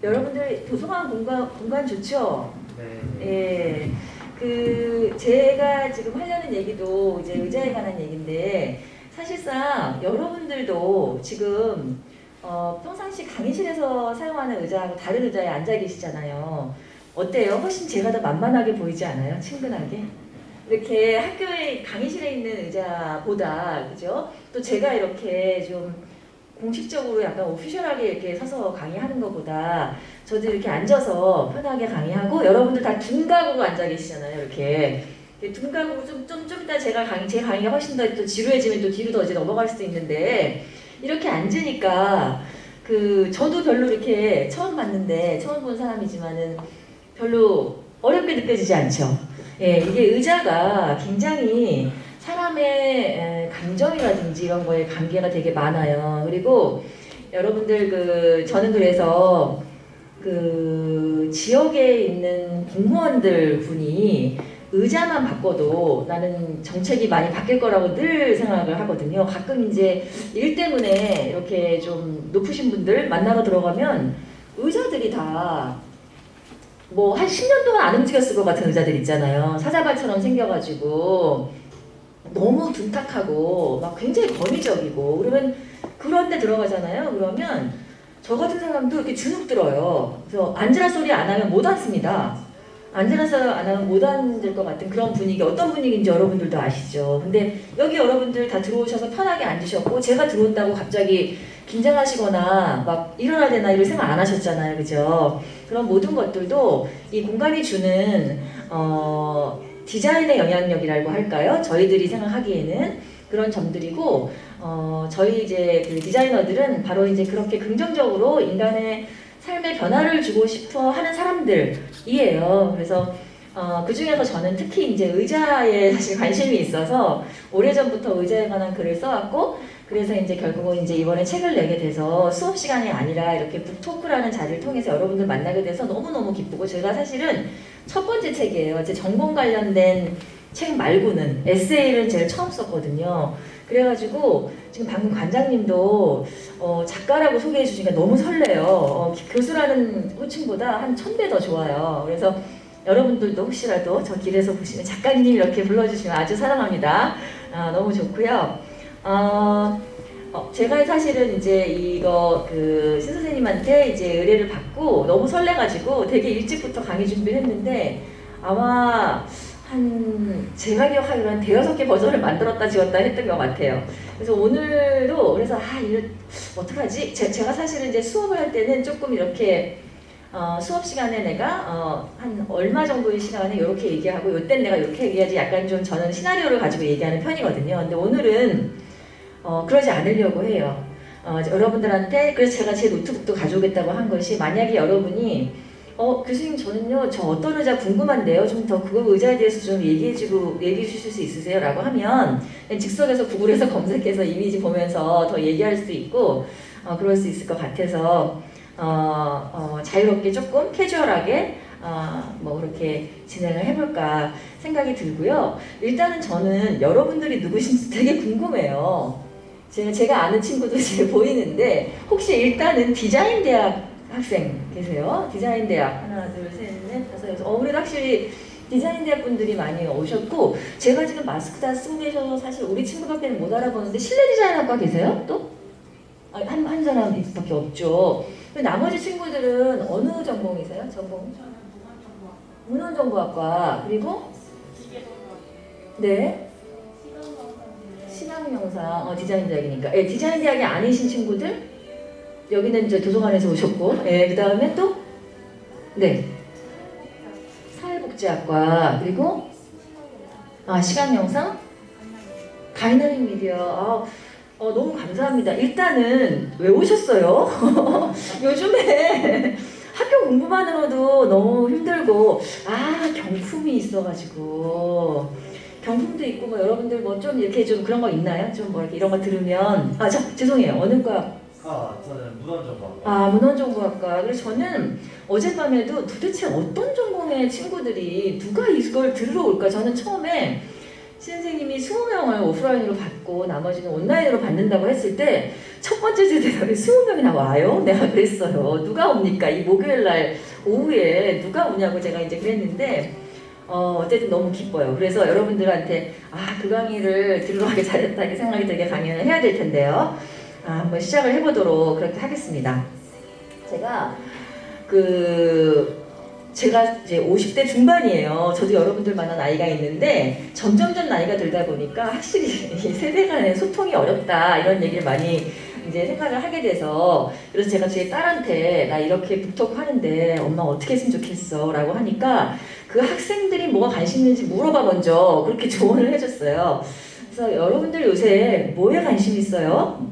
여러분들 도서관 공간 좋죠? 네. 예. 제가 지금 하려는 얘기도 이제 의자에 관한 얘기인데, 사실상 여러분들도 지금 평상시 강의실에서 사용하는 의자하고 다른 의자에 앉아 계시잖아요. 어때요? 훨씬 제가 더 만만하게 보이지 않아요? 친근하게? 이렇게 학교에 강의실에 있는 의자보다, 그죠? 또 제가 이렇게 좀 공식적으로 약간 오피셜하게 이렇게 서서 강의하는 것보다 저도 이렇게 앉아서 편하게 강의하고, 여러분들 다 둔각으로 앉아 계시잖아요. 이렇게 둔각으로 좀 이따 제 강의가 훨씬 더 또 지루해지면 또 뒤로 더 이제 넘어갈 수도 있는데, 이렇게 앉으니까 저도 별로 이렇게 처음 봤는데, 처음 본 사람이지만은 별로 어렵게 느껴지지 않죠. 예, 이게 의자가 굉장히 사람의 감정이라든지 이런 거에 관계가 되게 많아요. 그리고 여러분들 저는 그래서 지역에 있는 공무원들 분이 의자만 바꿔도 나는 정책이 많이 바뀔 거라고 늘 생각을 하거든요. 가끔 이제 일 때문에 이렇게 좀 높으신 분들 만나러 들어가면 의자들이 다 뭐 한 10년 동안 안 움직였을 것 같은 의자들 있잖아요. 사자발처럼 생겨가지고 너무 둔탁하고 막 굉장히 권위적이고, 그러면 그런 데 들어가잖아요. 그러면 저 같은 사람도 이렇게 주눅 들어요. 그래서 앉으라 소리 안 하면 못 앉습니다. 앉으라 소리 안 하면 못 앉을 것 같은 그런 분위기, 어떤 분위기인지 여러분들도 아시죠. 근데 여기 여러분들 다 들어오셔서 편하게 앉으셨고, 제가 들어온다고 갑자기 긴장하시거나 막 일어나야 되나 이런 생각 안 하셨잖아요. 그죠? 그런 모든 것들도 이 공간이 주는 디자인의 영향력이라고 할까요? 저희들이 생각하기에는 그런 점들이고, 저희 이제 디자이너들은 바로 이제 그렇게 긍정적으로 인간의 삶의 변화를 주고 싶어 하는 사람들이에요. 그래서 그 중에서 저는 특히 이제 의자에 사실 관심이 있어서 오래전부터 의자에 관한 글을 써왔고, 그래서 이제 결국은 이제 이번에 책을 내게 돼서 수업 시간이 아니라 이렇게 북토크라는 자리를 통해서 여러분들 만나게 돼서 너무너무 기쁘고, 제가 사실은 첫 번째 책이에요. 제 전공 관련된 책 말고는 에세이를 제일 처음 썼거든요. 그래가지고 지금 방금 관장님도 작가라고 소개해 주시니까 너무 설레요. 교수라는 호칭보다 한 1000배 더 좋아요. 그래서 여러분들도 혹시라도 저 길에서 보시면 작가님 이렇게 불러주시면 아주 사랑합니다. 너무 좋고요. 제가 사실은 이제 이거 신 선생님한테 이제 의뢰를 받고 너무 설레가지고 되게 일찍부터 강의 준비를 했는데, 아마 제가 기억하기로 한 5-6개 버전을 만들었다 지웠다 했던 것 같아요. 그래서 오늘도 그래서 이거 어떡하지? 제가 사실은 이제 수업을 할 때는 조금 이렇게 수업 시간에 내가 한 얼마 정도의 시간에 이렇게 얘기하고 요땐 내가 이렇게 얘기하지, 약간 좀 저는 시나리오를 가지고 얘기하는 편이거든요. 근데 오늘은 그러지 않으려고 해요. 여러분들한테, 그래서 제가 제 노트북도 가져오겠다고 한 것이, 만약에 여러분이 교수님 저는요 저 어떤 의자 궁금한데요, 좀 더 그거 의자에 대해서 좀 얘기해 주실 수 있으세요? 라고 하면 즉석에서 구글에서 검색해서 이미지 보면서 더 얘기할 수 있고 그럴 수 있을 것 같아서 자유롭게 조금 캐주얼하게 뭐 그렇게 진행을 해볼까 생각이 들고요. 일단은 저는 여러분들이 누구신지 되게 궁금해요. 제가 아는 친구도 지금 보이는데, 혹시 일단은 디자인대학 학생 계세요? 디자인대학 하나 둘셋넷 다섯 여섯. 그래도 확실히 디자인대학 분들이 많이 오셨고, 제가 지금 마스크 다 쓰고 계셔서 사실 우리 친구밖에 못 알아보는데, 실내 디자인학과 계세요? 또? 한 사람밖에 없죠. 나머지 친구들은 어느 전공이세요? 전공? 문헌정보학과. 그리고? 네. 시각영상 디자인대학이니까. 예, 디자인대학이 아니신 친구들? 여기는 이제 도서관에서 오셨고, 예, 그 다음에 또? 네. 사회복지학과. 그리고? 시각영상? 다이나믹 미디어. 너무 감사합니다. 일단은 왜 오셨어요? 요즘에 학교 공부만으로도 너무 힘들고, 경품이 있어가지고, 경품도 있고, 뭐 여러분들 뭐 좀 이렇게 좀 그런 거 있나요? 좀 뭐 이렇게 이런 거 들으면, 죄송해요. 어느 과? 저는 문헌정보학과. 문헌정보학과. 그래서 저는 어젯밤에도 도대체 어떤 전공의 친구들이 누가 이걸 들으러 올까? 저는 처음에 선생님이 20명을 오프라인으로 받고 나머지는 온라인으로 받는다고 했을 때 첫 번째 제 대답이 20명이나 와요? 내가 그랬어요. 누가 옵니까? 이 목요일 날 오후에 누가 오냐고 제가 이제 그랬는데 어쨌든 너무 기뻐요. 그래서 여러분들한테 그 강의를 들으러 가기 잘했다 이렇게 생각이 들게 강연을 해야 될 텐데요. 한번 시작을 해보도록 그렇게 하겠습니다. 제가 이제 50대 중반이에요. 저도 여러분들만한 나이가 있는데 점점점 나이가 들다 보니까 확실히 이 세대 간의 소통이 어렵다 이런 얘기를 많이 이제 생각을 하게 돼서 그래서 제가 제 딸한테 나 이렇게 북톡 하는데 엄마 어떻게 했으면 좋겠어 라고 하니까 그 학생들이 뭐가 관심 있는지 물어봐 먼저 그렇게 조언을 해줬어요. 그래서 여러분들 요새 뭐에 관심 있어요?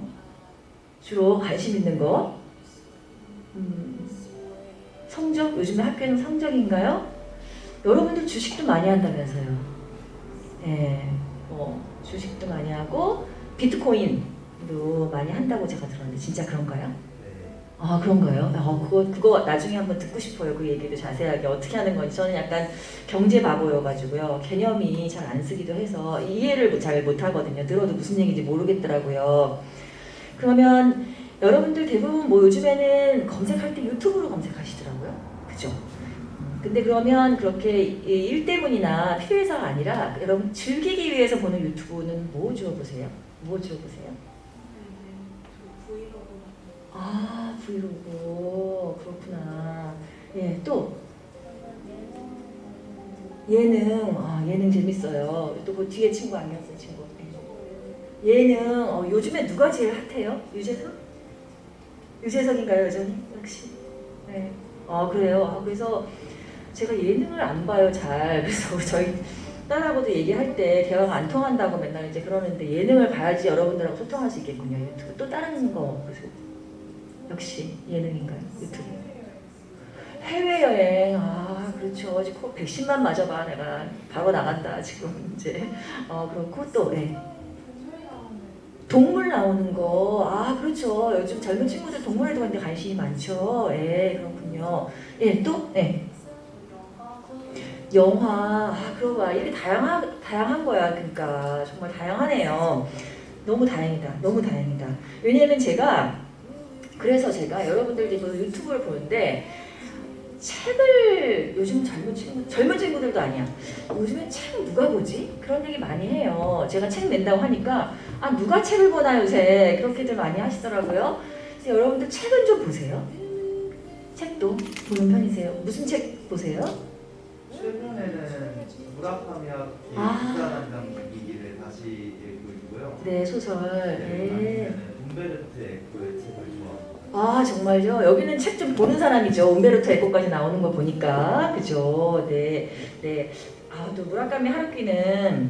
주로 관심 있는 거? 성적? 요즘에 학교는 성적인가요? 여러분들 주식도 많이 한다면서요. 네, 주식도 많이 하고 비트코인도 많이 한다고 제가 들었는데 진짜 그런가요? 아 그런가요? 그거 나중에 한번 듣고 싶어요. 그 얘기도 자세하게 어떻게 하는 건지. 저는 약간 경제 바보여가지고요. 개념이 잘 안 쓰기도 해서 이해를 잘 못하거든요. 들어도 무슨 얘기인지 모르겠더라고요. 그러면 여러분들 대부분 뭐 요즘에는 검색할 때 유튜브로 검색하시더라고요. 그죠? 근데 그러면 그렇게 일 때문이나 필요해서가 아니라 여러분 즐기기 위해서 보는 유튜브는 뭐 주로 보세요? 뭐 주로 보세요? 브이로그. 그렇구나. 예, 또 예능 재밌어요. 또 그 뒤에 친구 안경 쓴 친구. 예능 요즘에 누가 제일 핫해요? 유재석인가요, 여전히? 역시. 네. 그래요. 그래서 제가 예능을 안 봐요, 잘. 그래서 저희 딸하고도 얘기할 때 대화가 안 통한다고 맨날 이제 그러는데 예능을 봐야지 여러분들하고 소통할 수 있겠군요, 유튜브. 또 다른 거 보세요. 역시 예능인가요, 유튜브? 해외여행. 그렇죠. 아직 110만 맞아봐. 내가 바로 나간다, 지금 이제. 그렇고 또, 네. 동물 나오는 거. 그렇죠. 요즘 젊은 친구들 동물에도 근데 관심이 많죠. 예, 그렇군요. 예, 또? 네. 영화. 그러고 봐. 이렇게 다양한 거야. 그러니까. 정말 다양하네요. 너무 다행이다. 너무 다행이다. 왜냐면 그래서 제가 여러분들 저 유튜브를 보는데 책을 요즘 젊은 친구들도 아니야. 요즘에 책 누가 보지? 그런 얘기 많이 해요. 제가 책 낸다고 하니까 누가 책을 보나 요새 그렇게들 많이 하시더라고요. 그래서 여러분들 책은 좀 보세요. 책도 보는 편이세요? 무슨 책 보세요? 최근에는 무라카미 하루키 불안한당 얘기를 다시 읽고 있고요. 네, 소설. 네. 움베르토 에코의 책을 좋아합니다. 정말요? 여기는 책 좀 보는 사람이죠. 움베르토 에코까지 나오는 거 보니까. 그죠? 네. 네. 또 무라카미 하루키는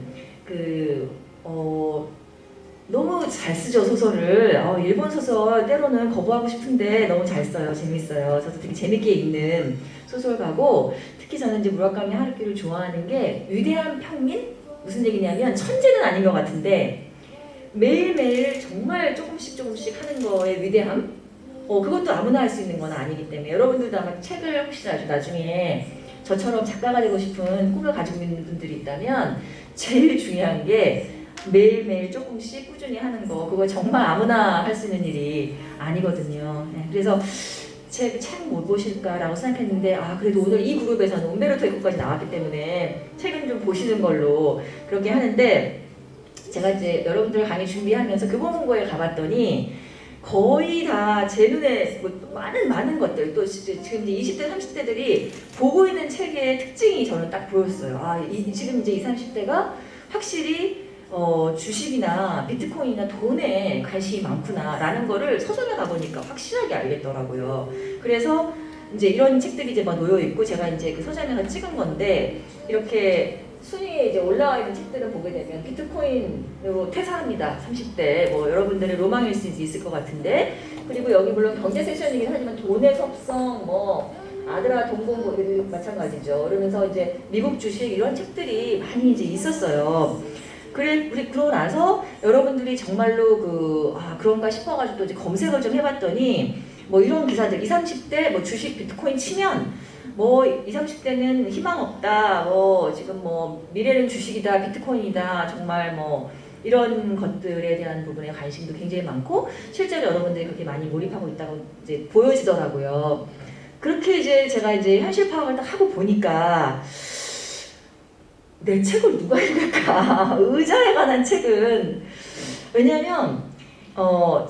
너무 잘 쓰죠, 소설을. 일본 소설 때로는 거부하고 싶은데 너무 잘 써요. 재밌어요. 저도 되게 재밌게 읽는 소설가고, 특히 저는 이제 무라카미 하루키를 좋아하는 게 위대한 평민? 무슨 얘기냐면 천재는 아닌 것 같은데 매일매일 정말 조금씩 하는 거에 위대함? 그것도 아무나 할 수 있는 건 아니기 때문에 여러분들도 아마 책을 혹시 나중에 저처럼 작가가 되고 싶은 꿈을 가지고 있는 분들이 있다면 제일 중요한 게 매일매일 조금씩 꾸준히 하는 거. 그거 정말 아무나 할 수 있는 일이 아니거든요. 네, 그래서 책 못 보실까라고 생각했는데 그래도 오늘 이 그룹에서는 움베르토 에코까지 나왔기 때문에 책은 좀 보시는 걸로 그렇게 하는데, 제가 이제 여러분들 강의 준비하면서 교보문고에 가봤더니 거의 다 제 눈에 많은 것들, 또 지금 이제 20대 30대들이 보고 있는 책의 특징이 저는 딱 보였어요. 지금 이제 20, 30대가 확실히 주식이나 비트코인이나 돈에 관심이 많구나라는 거를 서점에 가보니까 확실하게 알겠더라고요. 그래서 이제 이런 책들이 이제 막 놓여 있고, 제가 이제 그 서점에서 찍은 건데, 이렇게 순위에 이제 올라와 있는 책들을 보게 되면 비트코인으로 퇴사합니다. 30대. 여러분들의 로망일 수 있을 것 같은데, 그리고 여기 물론 경제 세션이긴 하지만 돈의 섭성, 아드라 동공고 이것도 마찬가지죠. 그러면서 이제 미국 주식 이런 책들이 많이 이제 있었어요. 그러고 나서 여러분들이 정말로 그런가 싶어가지고 또 이제 검색을 좀 해봤더니 이런 기사들 20, 30대 주식 비트코인 치면 뭐 20, 30대는 희망 없다. 뭐 지금 뭐 미래는 주식이다, 비트코인이다. 정말 뭐 이런 것들에 대한 부분에 관심도 굉장히 많고 실제로 여러분들이 그렇게 많이 몰입하고 있다고 이제 보여지더라고요. 그렇게 이제 제가 이제 현실 파악을 딱 하고 보니까 내 책을 누가 읽을까? 의자에 관한 책은 왜냐면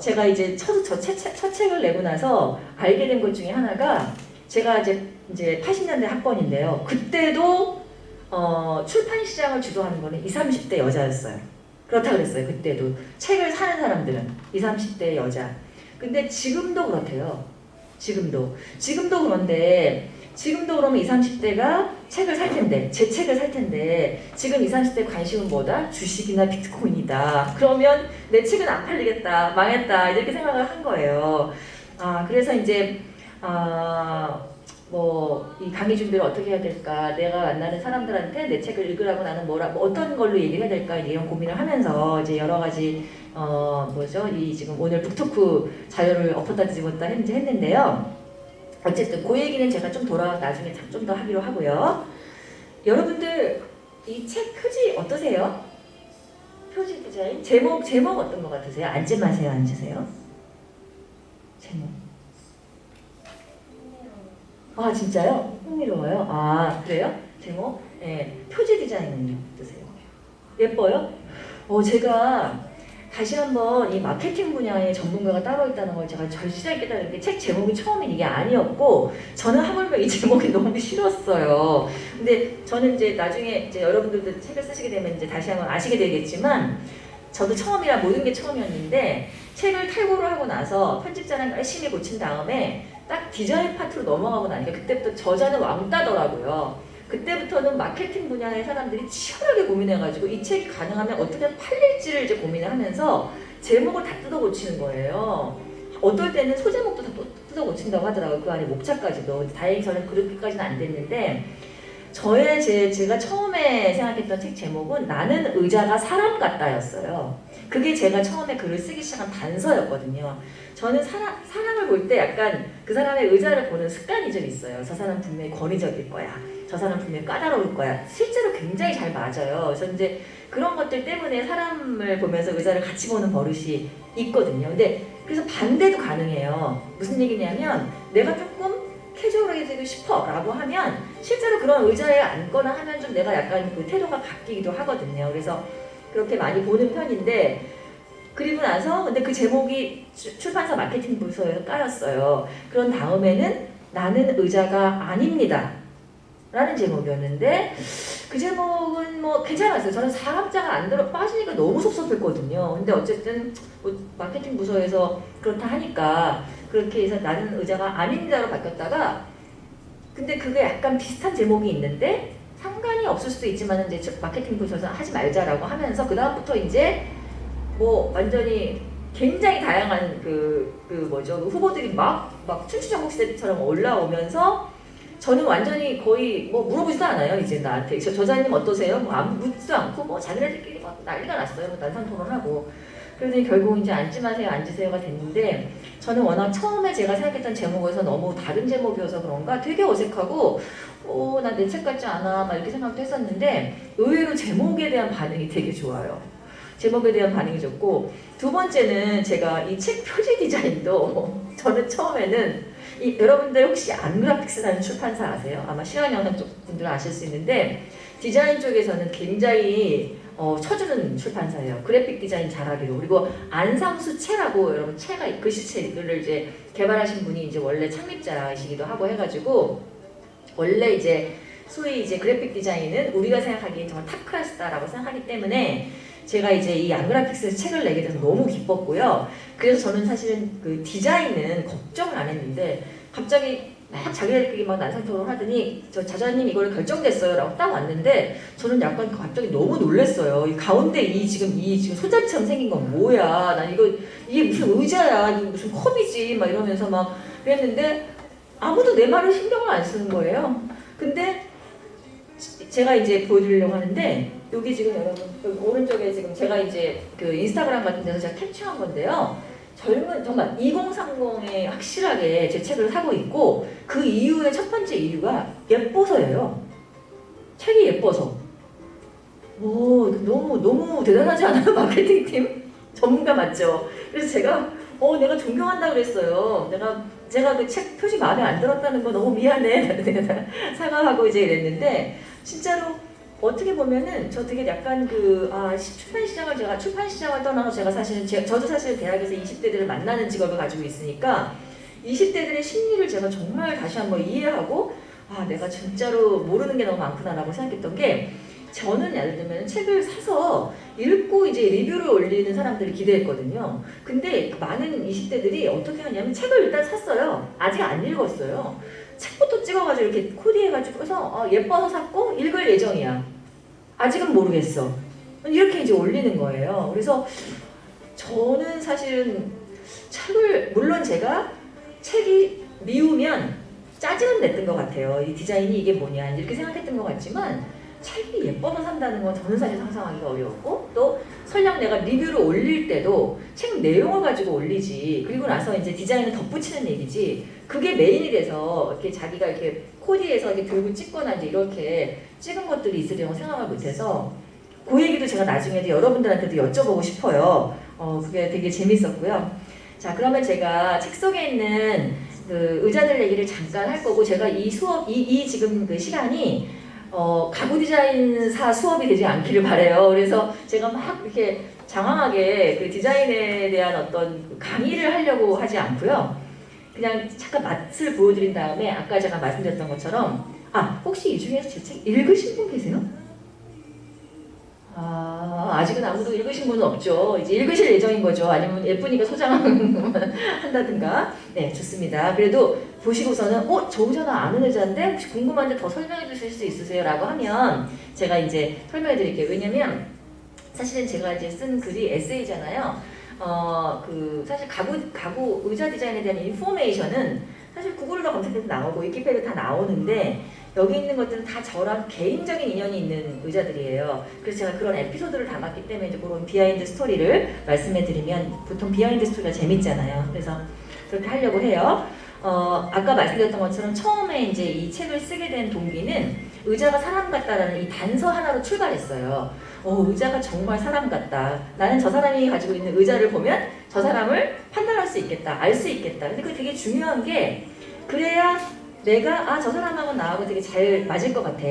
제가 이제 첫 책을 내고 나서 알게 된 것 중에 하나가 제가 이제 80년대 학번인데요. 그때도 출판 시장을 주도하는 거는 20, 30대 여자였어요. 그렇다 그랬어요. 그때도 책을 사는 사람들은 20, 30대 여자. 근데 지금도 그렇대요. 지금도 그런데 지금도 그러면 20, 30대가 책을 살 텐데 제 책을 살 텐데 지금 20, 30대 관심은 뭐다? 주식이나 비트코인이다. 그러면 내 책은 안 팔리겠다. 망했다. 이렇게 생각을 한 거예요. 그래서 이제 뭐 이 강의 준비를 어떻게 해야 될까? 내가 만나는 사람들한테 내 책을 읽으라고 나는 뭐 어떤 걸로 얘기를 해야 될까? 이런 고민을 하면서 이제 여러 가지 이 지금 오늘 북토크 자료를 엎었다 뒤집었다 했는데요. 어쨌든 그 얘기는 제가 좀 나중에 좀 더 하기로 하고요. 여러분들 이 책 표지 어떠세요? 표지 디자인 제목 어떤 거 같으세요? 앉지 마세요. 앉으세요. 제목. 진짜요? 흥미로워요. 그래요? 제목? 네. 표지 디자인은요? 어떠세요? 예뻐요? 제가 다시 한번 이 마케팅 분야의 전문가가 따로 있다는 걸 제가 절실하게 깨달은 게 책 제목이 처음엔 이게 아니었고 저는 하물며 이 제목이 너무 싫었어요. 근데 저는 이제 나중에 이제 여러분들도 책을 쓰시게 되면 이제 다시 한번 아시게 되겠지만 저도 처음이라 모든 게 처음이었는데 책을 탈고를 하고 나서 편집자랑 열심히 고친 다음에 딱 디자인 파트로 넘어가고 나니까 그때부터 저자는 왕따더라고요. 그때부터는 마케팅 분야의 사람들이 치열하게 고민해가지고 이 책이 가능하면 어떻게 팔릴지를 이제 고민을 하면서 제목을 다 뜯어 고치는 거예요. 어떨 때는 소제목도 다 뜯어 고친다고 하더라고요. 그 안에 목차까지도. 다행히 저는 그렇게까지는 안 됐는데 제가 처음에 생각했던 책 제목은 나는 의자가 사람 같다였어요. 그게 제가 처음에 글을 쓰기 시작한 단서였거든요. 저는 사람을 볼 때 약간 그 사람의 의자를 보는 습관이 좀 있어요. 저 사람 분명히 권위적일 거야. 저 사람 분명히 까다로울 거야. 실제로 굉장히 잘 맞아요. 그래서 이제 그런 것들 때문에 사람을 보면서 의자를 같이 보는 버릇이 있거든요. 근데 그래서 반대도 가능해요. 무슨 얘기냐면 내가 조금 캐주얼하게 되고 싶어 라고 하면 실제로 그런 의자에 앉거나 하면 좀 내가 약간 그 태도가 바뀌기도 하거든요. 그래서 그렇게 많이 보는 편인데 그리고 나서 근데 그 제목이 출판사 마케팅 부서에서 깔았어요. 그런 다음에는 나는 의자가 아닙니다 라는 제목이었는데 그 제목은 뭐 괜찮았어요. 저는 사람자가 안 들어 빠지니까 너무 섭섭했거든요. 근데 어쨌든 뭐 마케팅 부서에서 그렇다 하니까 그렇게 해서 나는 의자가 아닙니다로 바뀌었다가 근데 그게 약간 비슷한 제목이 있는데 상관이 없을 수도 있지만 이제 마케팅 부서에서 하지 말자라고 하면서 그 다음부터 이제 뭐 완전히 굉장히 다양한 그 후보들이 막 춘추전국시대처럼 올라오면서 저는 완전히 거의 뭐 물어보지도 않아요. 이제 나한테 저자님 어떠세요? 뭐 아무 묻지도 않고 뭐 자기네들끼리 막 난리가 났어요. 뭐 난상 토론하고 그러더니 결국 이제 앉지 마세요, 앉으세요가 됐는데 저는 워낙 처음에 제가 생각했던 제목에서 너무 다른 제목이어서 그런가 되게 어색하고 난 내 책 같지 않아 막 이렇게 생각도 했었는데 의외로 제목에 대한 반응이 되게 좋아요. 제목에 대한 반응이 좋고 두 번째는 제가 이 책 표지 디자인도 저는 처음에는 여러분들 혹시 안그래픽스라는 출판사 아세요? 아마 시간영상 쪽 분들은 아실 수 있는데 디자인 쪽에서는 굉장히 쳐주는 출판사예요. 그래픽 디자인 잘하기로. 그리고 안상수채라고 여러분 채가 글씨체를 이제 개발하신 분이 이제 원래 창립자이시기도 하고 해가지고 원래 이제 소위 이제 그래픽 디자인은 우리가 생각하기에 정말 탑 클래스다라고 생각하기 때문에 제가 이제 이 안그래픽스에서 책을 내게 돼서 너무 기뻤고요. 그래서 저는 사실은 그 디자인은 걱정을 안 했는데 갑자기 막 자기들끼리 막 난상토론 하더니 저 자자님 이걸 결정됐어요 라고 딱 왔는데 저는 약간 갑자기 너무 놀랐어요. 이 가운데 이 지금 손잡이처럼 생긴 건 뭐야? 난 이게 무슨 의자야? 이거 무슨 컵이지? 막 이러면서 막 그랬는데 아무도 내 말을 신경을 안 쓰는 거예요. 근데 제가 이제 보여드리려고 하는데 여기 지금 여러분 여기 오른쪽에 지금 제가 이제 그 인스타그램 같은 데서 제가 캡처한 건데요. 젊은 정말 2030에 확실하게 제 책을 사고 있고 그 이유의 첫 번째 이유가 예뻐서예요. 책이 예뻐서. 오, 너무 대단하지 않아요? 마케팅팀? 전문가 맞죠? 그래서 제가 내가 존경한다 그랬어요. 제가 그 책 표지 마음에 안 들었다는 거 너무 미안해. 내가 사과하고 이제 이랬는데 진짜로 어떻게 보면은 저 되게 약간 출판 시장을 떠나서 제가 사실은 저도 사실 대학에서 20대들을 만나는 직업을 가지고 있으니까 20대들의 심리를 제가 정말 다시 한번 이해하고 내가 진짜로 모르는 게 너무 많구나라고 생각했던 게 저는 예를 들면 책을 사서 읽고 이제 리뷰를 올리는 사람들을 기대했거든요. 근데 많은 20대들이 어떻게 하냐면 책을 일단 샀어요. 아직 안 읽었어요. 책부터 찍어가지고 이렇게 코디해가지고 해서 예뻐서 샀고 읽을 예정이야. 아직은 모르겠어. 이렇게 이제 올리는 거예요. 그래서 저는 사실은 책을 물론 제가 책이 미우면 짜증은 냈던 것 같아요. 이 디자인이 이게 뭐냐 이렇게 생각했던 것 같지만 책이 예뻐서 산다는 건 저는 사실 상상하기가 어려웠고 또 설령 내가 리뷰를 올릴 때도 책 내용을 가지고 올리지 그리고 나서 이제 디자인을 덧붙이는 얘기지 그게 메인이 돼서 이렇게 자기가 이렇게 코디해서 이렇게 들고 찍거나 이제 이렇게 찍은 것들이 있으려고 생각을 못해서 그 얘기도 제가 나중에 여러분들한테도 여쭤보고 싶어요. 그게 되게 재밌었고요. 자, 그러면 제가 책 속에 있는 그 의자들 얘기를 잠깐 할 거고 제가 이 수업 지금 그 시간이 가구 디자인사 수업이 되지 않기를 바래요. 그래서 제가 막 이렇게 장황하게 그 디자인에 대한 어떤 강의를 하려고 하지 않고요. 그냥 잠깐 맛을 보여드린 다음에 아까 제가 말씀드렸던 것처럼 혹시 이 중에서 제 책 읽으신 분 계세요? 아직은 아무도 읽으신 분은 없죠. 이제 읽으실 예정인 거죠. 아니면 예쁘니까 소장한다든가. 네, 좋습니다. 그래도 보시고서는 저 의자나 아는 의자인데 혹시 궁금한데 더 설명해 주실 수 있으세요? 라고 하면 제가 이제 설명해 드릴게요. 왜냐면 사실은 제가 이제 쓴 글이 에세이잖아요. 사실 가구 의자 디자인에 대한 인포메이션은 사실 구글로 검색해도 나오고 위키피디아도 다 나오는데 여기 있는 것들은 다 저랑 개인적인 인연이 있는 의자들이에요. 그래서 제가 그런 에피소드를 담았기 때문에 이제 그런 비하인드 스토리를 말씀해 드리면 보통 비하인드 스토리가 재밌잖아요. 그래서 그렇게 하려고 해요. 아까 말씀드렸던 것처럼 처음에 이제 이 책을 쓰게 된 동기는 의자가 사람 같다라는 이 단서 하나로 출발했어요. 의자가 정말 사람 같다. 나는 저 사람이 가지고 있는 의자를 보면 저 사람을 판단할 수 있겠다. 알 수 있겠다. 근데 그게 되게 중요한 게 그래야 내가 저 사람하고 나하고 되게 잘 맞을 것 같아.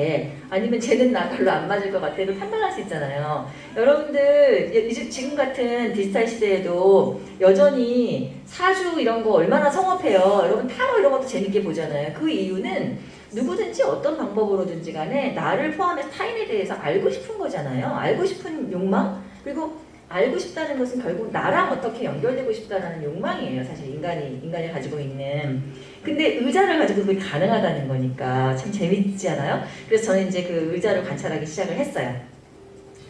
아니면 쟤는 나 별로 안 맞을 것 같아를 판단할 수 있잖아요. 여러분들 지금 같은 디지털 시대에도 여전히 사주 이런 거 얼마나 성업해요. 여러분 타로 이런 것도 재밌게 보잖아요. 그 이유는 누구든지 어떤 방법으로든지 간에 나를 포함해서 타인에 대해서 알고 싶은 거잖아요. 알고 싶은 욕망? 그리고 알고 싶다는 것은 결국 나랑 어떻게 연결되고 싶다는 욕망이에요. 사실 인간이 가지고 있는. 근데 의자를 가지고 그게 가능하다는 거니까 참 재밌지 않아요? 그래서 저는 이제 그 의자를 관찰하기 시작을 했어요.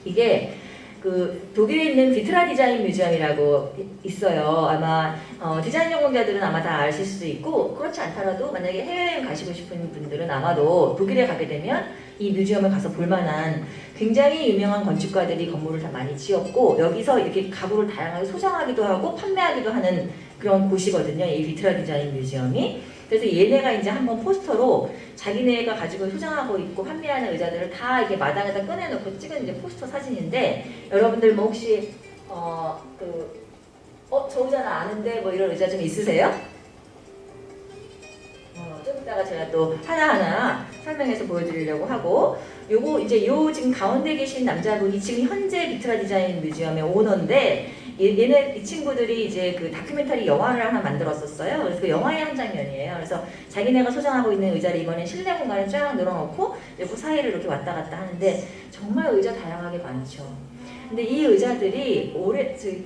이게 그 독일에 있는 비트라 디자인 뮤지엄이라고 있어요. 아마 디자인 전공자들은 아마 다 아실 수도 있고 그렇지 않더라도 만약에 해외여행 가시고 싶은 분들은 아마도 독일에 가게 되면 이 뮤지엄을 가서 볼만한 굉장히 유명한 건축가들이 건물을 다 많이 지었고 여기서 이렇게 가구를 다양하게 소장하기도 하고 판매하기도 하는 그런 곳이거든요. 이 비트라 디자인 뮤지엄이. 그래서 얘네가 이제 한번 포스터로 자기네가 가지고 소장하고 있고 판매하는 의자들을 다 이렇게 마당에다 꺼내놓고 찍은 이제 포스터 사진인데 여러분들 뭐 혹시 저 의자 나 아는데 뭐 이런 의자 좀 있으세요? 좀 이따가 제가 또 하나하나 설명해서 보여드리려고 하고 요거 이제 지금 가운데 계신 남자분이 지금 현재 비트라 디자인 뮤지엄의 오너인데 이 친구들이 이제 그 다큐멘터리 영화를 하나 만들었었어요. 그래서 그 영화의 한 장면이에요. 그래서 자기네가 소장하고 있는 의자를 이번에 실내 공간에 쫙 늘어놓고 그 사이를 이렇게 왔다 갔다 하는데 정말 의자 다양하게 많죠. 근데 이 의자들이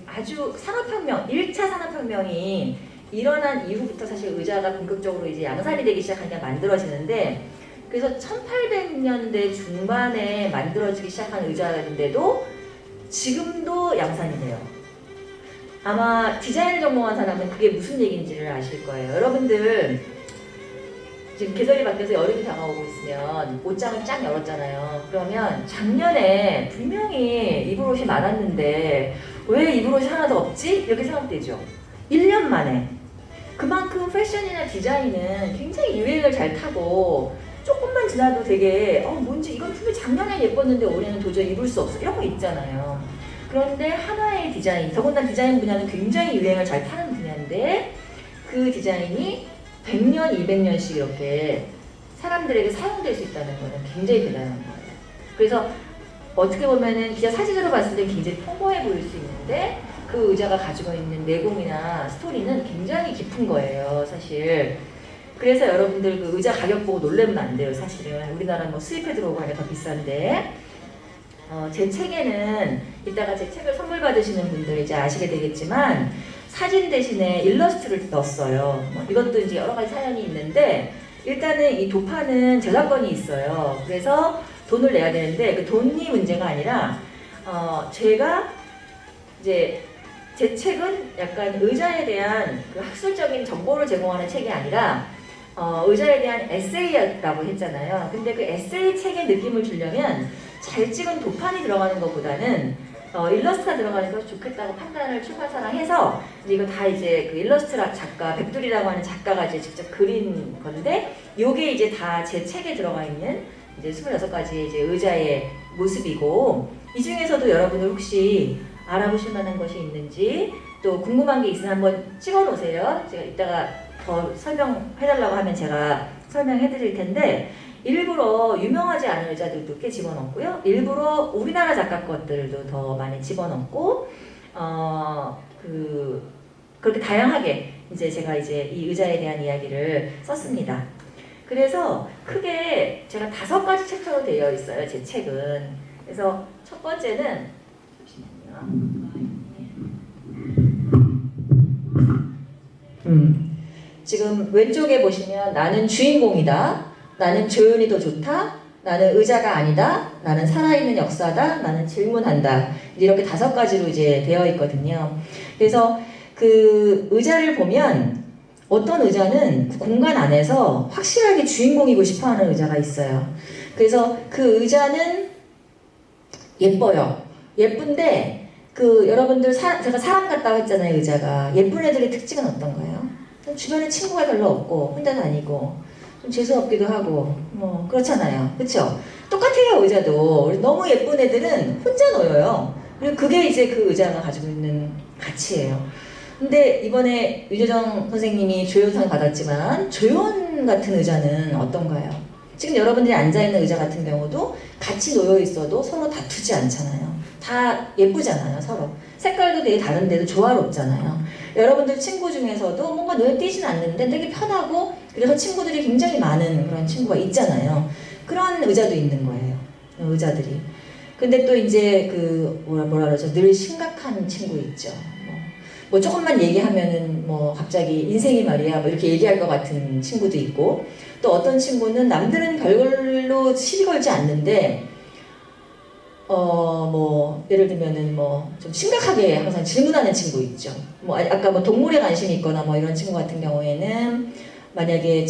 아주 산업혁명, 1차 산업혁명이 일어난 이후부터 사실 의자가 본격적으로 이제 양산이 되기 시작하니까 만들어지는데 그래서 1800년대 중반에 만들어지기 시작한 의자인데도 지금도 양산이 돼요. 아마 디자인을 전공한 사람은 그게 무슨 얘기인지를 아실 거예요. 여러분들 지금 계절이 바뀌어서 여름이 다가오고 있으면 옷장을 쫙 열었잖아요. 그러면 작년에 분명히 입을 옷이 많았는데 왜 입을 옷이 하나도 없지? 이렇게 생각되죠. 1년 만에. 그만큼 패션이나 디자인은 굉장히 유행을 잘 타고 조금만 지나도 되게 뭔지 이건 분명 작년에 예뻤는데 올해는 도저히 입을 수 없어 이런 거 있잖아요. 그런데 하나의 디자인, 더군다나 디자인 분야는 굉장히 유행을 잘 타는 분야인데 그 디자인이 100년, 200년씩 이렇게 사람들에게 사용될 수 있다는 거는 굉장히 대단한 거예요. 그래서 어떻게 보면은 그냥 사진으로 봤을 때 굉장히 평범해 보일 수 있는데 그 의자가 가지고 있는 내공이나 스토리는 굉장히 깊은 거예요, 사실. 그래서 여러분들 그 의자 가격 보고 놀라면 안 돼요, 사실은. 우리나라 뭐 수입해 들어오고 하니까 더 비싼데. 제 책에는 이따가 제 책을 선물 받으시는 분들 이제 아시게 되겠지만 사진 대신에 일러스트를 넣었어요. 이것도 이제 여러 가지 사연이 있는데 일단은 이 도파는 저작권이 있어요. 그래서 돈을 내야 되는데 그 돈이 문제가 아니라 제가 이제 제 책은 약간 의자에 대한 그 학술적인 정보를 제공하는 책이 아니라 의자에 대한 에세이라고 했잖아요. 근데 그 에세이 책의 느낌을 주려면 잘 찍은 도판이 들어가는 것보다는 일러스트가 들어가는 게 좋겠다고 판단을 출판사랑 해서 이거 다 이제 그 일러스트 작가 백두리라고 하는 작가가 이제 직접 그린 건데 요게 이제 다 제 책에 들어가 있는 이제 26가지의 이제 의자의 모습이고 이 중에서도 여러분들 혹시 알아보실 만한 것이 있는지 또 궁금한 게 있으면 한번 찍어 놓으세요. 제가 이따가 더 설명해달라고 하면 제가 설명해 드릴 텐데 일부러 유명하지 않은 의자들도 꽤 집어넣고요. 일부러 우리나라 작가 것들도 더 많이 집어넣고 그렇게 다양하게 이제 제가 이제 이 의자에 대한 이야기를 썼습니다. 그래서 크게 제가 5가지 챕터로 되어 있어요, 제 책은. 그래서 첫 번째는 지금 왼쪽에 보시면 나는 주인공이다, 나는 조연이 더 좋다, 나는 의자가 아니다, 나는 살아있는 역사다, 나는 질문한다. 이렇게 5가지로 이제 되어 있거든요. 그래서 그 의자를 보면 어떤 의자는 그 공간 안에서 확실하게 주인공이고 싶어하는 의자가 있어요. 그래서 그 의자는 예뻐요. 예쁜데 그 여러분들 제가 사람 같다고 했잖아요. 의자가 예쁜 애들의 특징은 어떤 거예요? 주변에 친구가 별로 없고 혼자 다니고 좀 재수없기도 하고 뭐 그렇잖아요. 그렇죠? 똑같아요. 의자도 너무 예쁜 애들은 혼자 놓여요. 그리고 그게 이제 그 의자가 가지고 있는 가치예요. 근데 이번에 유재정 선생님이 조연상 받았지만 조연 같은 의자는 어떤가요? 지금 여러분들이 앉아있는 의자 같은 경우도 같이 놓여 있어도 서로 다투지 않잖아요. 다 예쁘잖아요, 서로. 색깔도 되게 다른데도 조화롭잖아요. 여러분들 친구 중에서도 뭔가 눈에 띄진 않는데 되게 편하고 그래서 친구들이 굉장히 많은 그런 친구가 있잖아요. 그런 의자도 있는 거예요, 의자들이. 근데 또 이제 그 뭐라 그러죠? 늘 심각한 친구 있죠. 뭐 조금만 얘기하면은 뭐 갑자기 인생이 말이야 뭐 이렇게 얘기할 것 같은 친구도 있고 또 어떤 친구는 남들은 별걸로 시비 걸지 않는데 뭐 예를 들면은 뭐 좀 심각하게 항상 질문하는 친구 있죠. 뭐 아까 뭐 동물에 관심이 있거나 뭐 이런 친구 같은 경우에는 만약에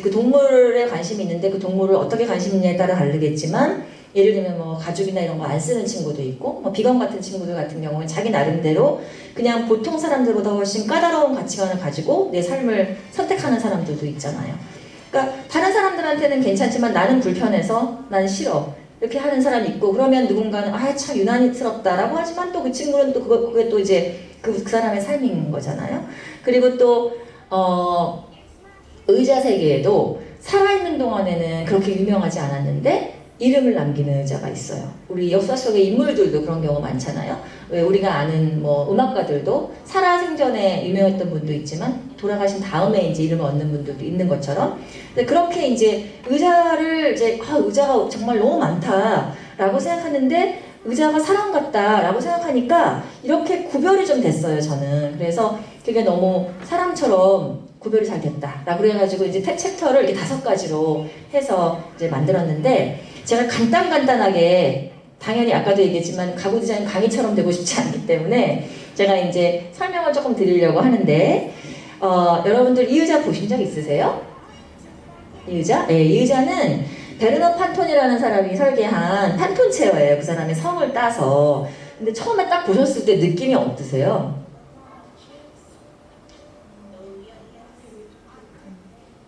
그 동물에 관심이 있는데 그 동물을 어떻게 관심 있냐에 따라 다르겠지만 예를 들면 뭐 가죽이나 이런 거 안 쓰는 친구도 있고 뭐 비건 같은 친구들 같은 경우는 자기 나름대로 그냥 보통 사람들보다 훨씬 까다로운 가치관을 가지고 내 삶을 선택하는 사람들도 있잖아요. 그러니까 다른 사람들한테는 괜찮지만 나는 불편해서 난 싫어 이렇게 하는 사람이 있고 그러면 누군가는 참 유난스럽다라고 하지만 또 그 친구는 또 그게 또 이제 그 사람의 삶인 거잖아요. 그리고 또 의자 세계에도 살아있는 동안에는 그렇게 유명하지 않았는데 이름을 남기는 의자가 있어요. 우리 역사 속의 인물들도 그런 경우가 많잖아요. 왜 우리가 아는 뭐 음악가들도 살아생전에 유명했던 분도 있지만 돌아가신 다음에 이제 이름을 얻는 분들도 있는 것처럼 그렇게 이제 의자를 이제 의자가 정말 너무 많다라고 생각하는데 의자가 사람 같다라고 생각하니까 이렇게 구별이 좀 됐어요. 저는 그래서 그게 너무 사람처럼 구별이 잘 됐다라고 그래가지고 이제 챕터를 이렇게 5가지로 해서 이제 만들었는데. 제가 간단하게 당연히 아까도 얘기했지만 가구 디자인 강의처럼 되고 싶지 않기 때문에 제가 이제 설명을 조금 드리려고 하는데 여러분들 이 의자 보신 적 있으세요? 이 의자? 네, 이 의자는 베르너 판톤이라는 사람이 설계한 판톤 체어예요. 그 사람의 성을 따서. 근데 처음에 딱 보셨을 때 느낌이 어떠세요?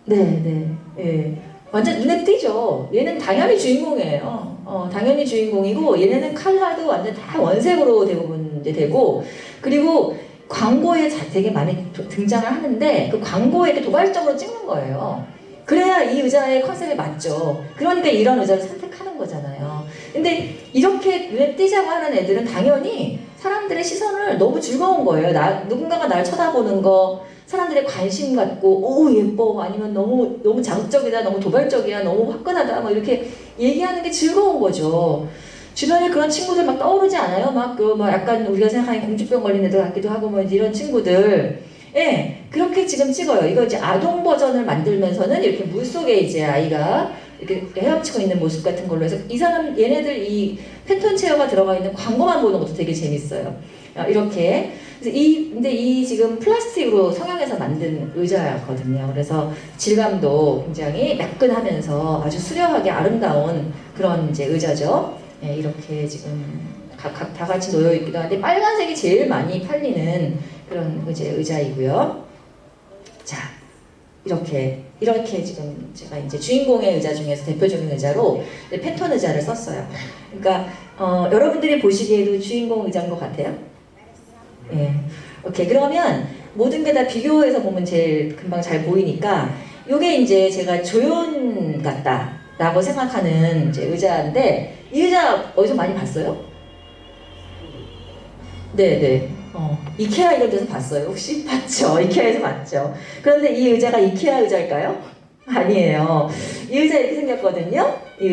네. 예. 완전 눈에 띄죠. 얘는 당연히 주인공이에요. 당연히 주인공이고 얘네는 컬러도 완전 다 원색으로 대부분 이제 되고 그리고 광고에 되게 많이 등장을 하는데 그 광고에 이렇게 도발적으로 찍는 거예요. 그래야 이 의자의 컨셉에 맞죠. 그러니까 이런 의자를 선택하는 거잖아요. 근데 이렇게 눈에 띄자고 하는 애들은 당연히 사람들의 시선을 너무 즐거운 거예요. 누군가가 날 쳐다보는 거, 사람들의 관심 갖고, 오, 예뻐. 아니면 너무 자극적이다, 너무 도발적이야, 너무 화끈하다. 뭐 이렇게 얘기하는 게 즐거운 거죠. 주변에 그런 친구들 막 떠오르지 않아요? 막 약간 우리가 생각하는 공주병 걸린 애들 같기도 하고 뭐 이런 친구들. 예, 그렇게 지금 찍어요. 이거 이제 아동 버전을 만들면서는 이렇게 물속에 이제 아이가 이렇게 헤엄치고 있는 모습 같은 걸로 해서 얘네들 이 팬톤 체어가 들어가 있는 광고만 보는 것도 되게 재밌어요. 이렇게. 그래서 근데 이 지금 플라스틱으로 성형해서 만든 의자였거든요. 그래서 질감도 굉장히 매끈하면서 아주 수려하게 아름다운 그런 이제 의자죠. 예, 이렇게 지금 각 다 같이 놓여 있기도 한데 빨간색이 제일 많이 팔리는 그런 의자이고요. 자, 이렇게 지금 제가 이제 주인공의 의자 중에서 대표적인 의자로 팬톤 의자를 썼어요. 그러니까 여러분들이 보시기에도 주인공 의자인 것 같아요. 예. 오케이. 그러면 모든 게 다 비교해서 보면 제일 금방 잘 보이니까 요게 이제 제가 조연 같다라고 생각하는 이제 의자인데 이 의자 어디서 많이 봤어요? 네네. 이케아 이런 데서 봤어요. 혹시? 봤죠? 이케아에서 봤죠. 그런데 이 의자가 이케아 의자일까요? 아니에요. 이 의자 이렇게 생겼거든요. 이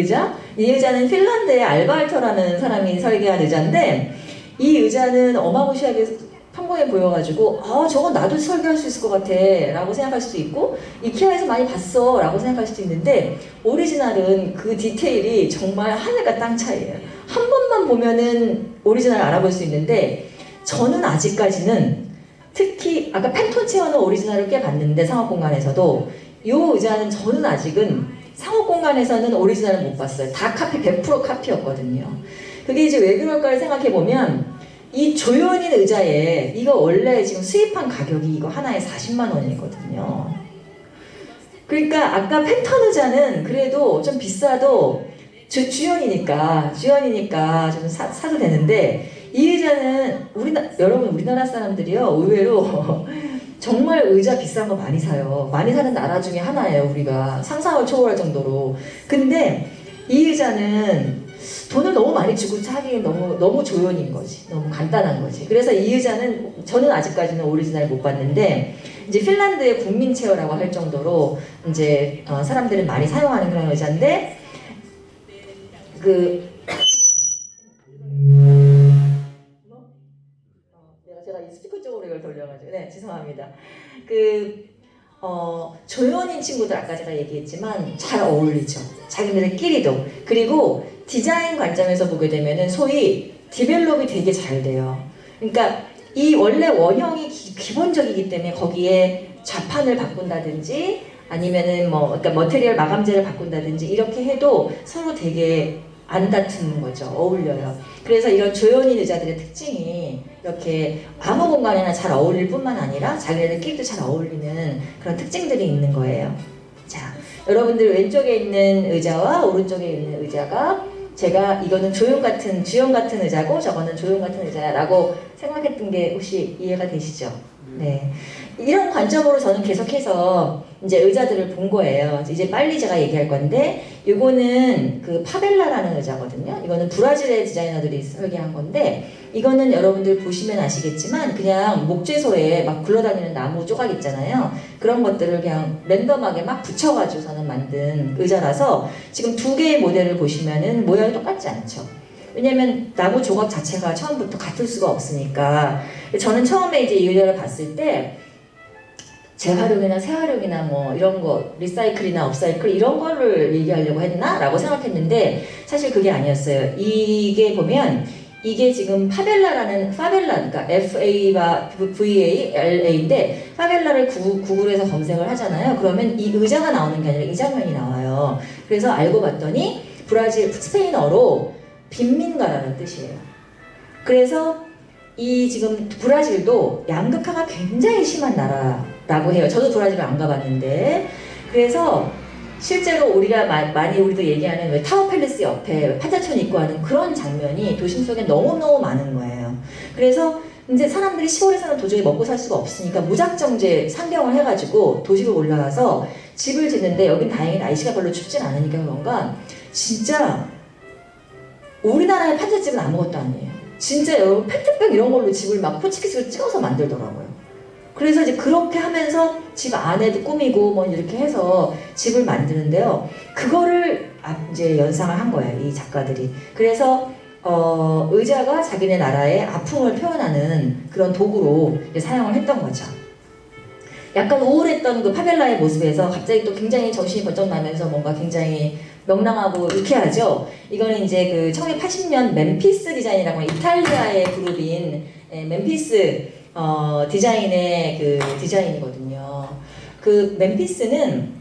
의자는 핀란드의 알바알터라는 사람이 설계한 의자인데 이 의자는 어마무시하게 평범해 보여가지고 저건 나도 설계할 수 있을 것 같아 라고 생각할 수도 있고 이케아에서 많이 봤어 라고 생각할 수도 있는데 오리지널은 그 디테일이 정말 하늘과 땅 차이예요. 한 번만 보면은 오리지널 알아볼 수 있는데 저는 아직까지는 특히 아까 팬톤 체어는 오리지널을 꽤 봤는데 상업공간에서도 이 의자는 저는 아직은 상업공간에서는 오리지널을 못 봤어요. 다 100% 카피였거든요. 그게 이제 왜 그럴까를 생각해보면 이 조연인 의자에 이거 원래 지금 수입한 가격이 이거 하나에 40만 원이거든요. 그러니까 아까 팬톤 의자는 그래도 좀 비싸도 주연이니까 좀 사도 되는데 이 의자는 여러분 우리나라 사람들이요 의외로 정말 의자 비싼 거 많이 사요. 많이 사는 나라 중에 하나예요. 우리가 상상을 초월할 정도로. 근데 이 의자는 돈을 너무 많이 주고 사기엔 너무 조연인 거지. 너무 간단한 거지. 그래서 이 의자는 저는 아직까지는 오리지널 못 봤는데 이제 핀란드의 국민 체어라고 할 정도로 이제 사람들은 많이 사용하는 그런 의자인데 제가 이 스피커 쪽으로 이걸 돌려가지고 네 죄송합니다. 조연인 친구들 아까 제가 얘기했지만 잘 어울리죠. 자기네들끼리도. 그리고 디자인 관점에서 보게 되면은 소위 디벨롭이 되게 잘 돼요. 그러니까 이 원래 원형이 기본적이기 때문에 거기에 좌판을 바꾼다든지 아니면은 그러니까 머테리얼 마감재를 바꾼다든지 이렇게 해도 서로 되게 안 다투는 거죠. 어울려요. 그래서 이런 조연인 의자들의 특징이 이렇게 아무 공간에나 잘 어울릴 뿐만 아니라 자기네들끼리도 잘 어울리는 그런 특징들이 있는 거예요. 자, 여러분들 왼쪽에 있는 의자와 오른쪽에 있는 의자가 제가 이거는 주연 같은 의자고 저거는 조연 같은 의자라고 생각했던 게 혹시 이해가 되시죠? 네. 이런 관점으로 저는 계속해서 이제 의자들을 본 거예요. 이제 빨리 제가 얘기할 건데, 이거는 그 파벨라라는 의자거든요. 이거는 브라질의 디자이너들이 설계한 건데, 이거는 여러분들 보시면 아시겠지만, 그냥 목재소에 막 굴러다니는 나무 조각 있잖아요. 그런 것들을 그냥 랜덤하게 막 붙여가지고서는 만든 의자라서, 지금 두 개의 모델을 보시면은 모양이 똑같지 않죠. 왜냐면 나무 조각 자체가 처음부터 같을 수가 없으니까. 저는 처음에 이제 이 의자를 봤을 때 재활용이나 새활용이나 뭐 이런 거 리사이클이나 업사이클 이런 거를 얘기하려고 했나? 라고 생각했는데 사실 그게 아니었어요. 이게 보면 이게 지금 파벨라 그러니까 FAVALA인데 파벨라를 구글에서 검색을 하잖아요. 그러면 이 의자가 나오는 게 아니라 이 장면이 나와요. 그래서 알고 봤더니 스페인어로 빈민가라는 뜻이에요. 그래서 이 지금 브라질도 양극화가 굉장히 심한 나라라고 해요. 저도 브라질을 안 가봤는데 그래서 실제로 우리가 많이 우리도 얘기하는 왜 타워 팰리스 옆에 판자촌 있고 하는 그런 장면이 도심 속에 너무너무 많은 거예요. 그래서 이제 사람들이 시골에서는 도저히 먹고 살 수가 없으니까 무작정제 상경을 해가지고 도시로 올라와서 집을 짓는데 여긴 다행히 날씨가 별로 춥진 않으니까 그런가 진짜 우리나라의 판잣집은 아무것도 아니에요. 진짜 여러분 페트병 이런 걸로 집을 막 포치키스로 찍어서 만들더라고요. 그래서 이제 그렇게 하면서 집 안에도 꾸미고 뭐 이렇게 해서 집을 만드는데요. 그거를 이제 연상을 한 거예요, 이 작가들이. 그래서 의자가 자기네 나라의 아픔을 표현하는 그런 도구로 사용을 했던 거죠. 약간 우울했던 그 파벨라의 모습에서 갑자기 또 굉장히 정신이 번쩍 나면서 뭔가 굉장히 명랑하고 유쾌하죠. 이거는 이제 그 1980년 멤피스 디자인이라고 하는 이탈리아의 그룹인 멤피스 디자인의 그 디자인이거든요. 그 멤피스는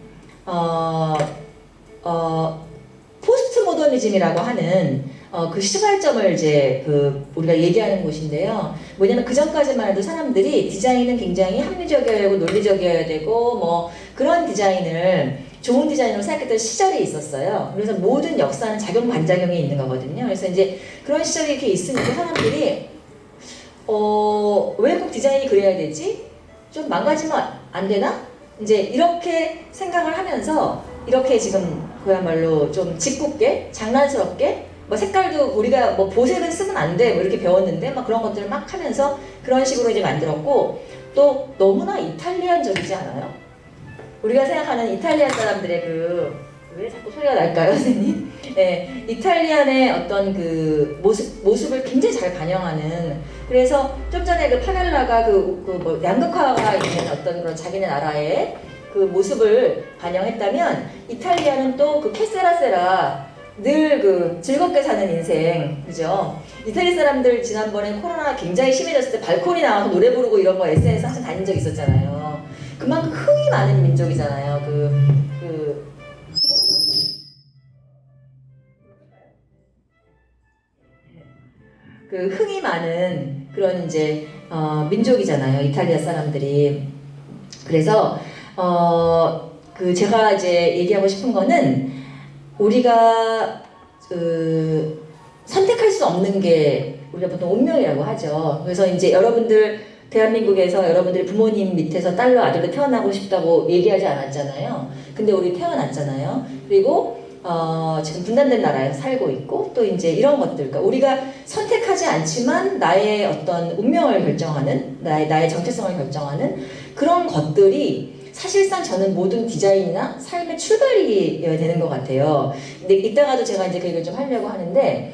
포스트 모더니즘이라고 하는 그 시발점을 이제 우리가 얘기하는 곳인데요. 뭐냐면 그 전까지만 해도 사람들이 디자인은 굉장히 합리적이어야 되고 논리적이어야 되고 뭐 그런 디자인을 좋은 디자인으로 생각했던 시절이 있었어요. 그래서 모든 역사는 작용 반작용이 있는 거거든요. 그래서 이제 그런 시절이 이렇게 있으니까 사람들이 왜 꼭 디자인이 그래야 되지? 좀 망가지면 안 되나? 이제 이렇게 생각을 하면서 이렇게 지금 그야말로 좀 짓궂게 장난스럽게 뭐 색깔도 우리가 뭐 보색은 쓰면 안 돼 뭐 이렇게 배웠는데 막 그런 것들을 막 하면서 그런 식으로 이제 만들었고 또 너무나 이탈리안적이지 않아요? 우리가 생각하는 이탈리안 사람들의 왜 자꾸 소리가 날까요, 선생님? 네, 이탈리안의 어떤 그 모습을 굉장히 잘 반영하는. 그래서 좀 전에 그 파넬라가 뭐 양극화가 있는 어떤 그런 자기네 나라의 그 모습을 반영했다면 이탈리아는 또 그 캐세라세라 늘 그 즐겁게 사는 인생, 그죠? 이태리 사람들 지난번에 코로나 굉장히 심해졌을 때 발코니 나와서 노래 부르고 이런 거 SNS 한참 다닌 적 있었잖아요. 그만큼 흥이 많은 민족이잖아요. 그 흥이 많은 그런 이제 민족이잖아요. 이탈리아 사람들이. 그래서 제가 이제 얘기하고 싶은 거는 우리가 선택할 수 없는 게 우리가 보통 운명이라고 하죠. 그래서 이제 여러분들 대한민국에서 여러분들이 부모님 밑에서 딸로 아들로 태어나고 싶다고 얘기하지 않았잖아요. 근데 우리 태어났잖아요. 그리고 지금 분단된 나라에서 살고 있고 또 이제 이런 것들, 그러니까 우리가 선택하지 않지만 나의 어떤 운명을 결정하는 나의 정체성을 결정하는 그런 것들이 사실상 저는 모든 디자인이나 삶의 출발이 되는 것 같아요. 근데 이따가도 제가 이제 그 얘기를 좀 하려고 하는데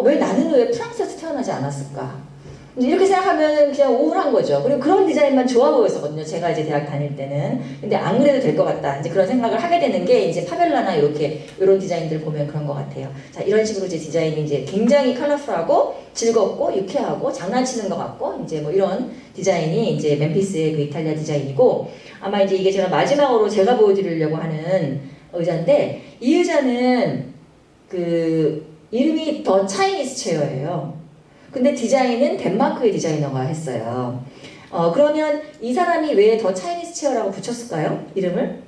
왜 나는 왜 프랑스에서 태어나지 않았을까? 이렇게 생각하면 그냥 우울한 거죠. 그리고 그런 디자인만 좋아 보였었거든요. 제가 이제 대학 다닐 때는. 근데 안 그래도 될 것 같다. 이제 그런 생각을 하게 되는 게 이제 파벨라나 이런 디자인들 보면 그런 것 같아요. 자, 이런 식으로 이제 디자인이 이제 굉장히 컬러풀하고 즐겁고 유쾌하고 장난치는 것 같고 이제 뭐 이런 디자인이 이제 멤피스의 그 이탈리아 디자인이고 아마 이제 이게 제가 마지막으로 제가 보여드리려고 하는 의자인데 이 의자는 이름이 더 차이니스 체어예요. 근데 디자인은 덴마크의 디자이너가 했어요. 그러면 이 사람이 왜 더 차이니스 체어라고 붙였을까요? 이름을?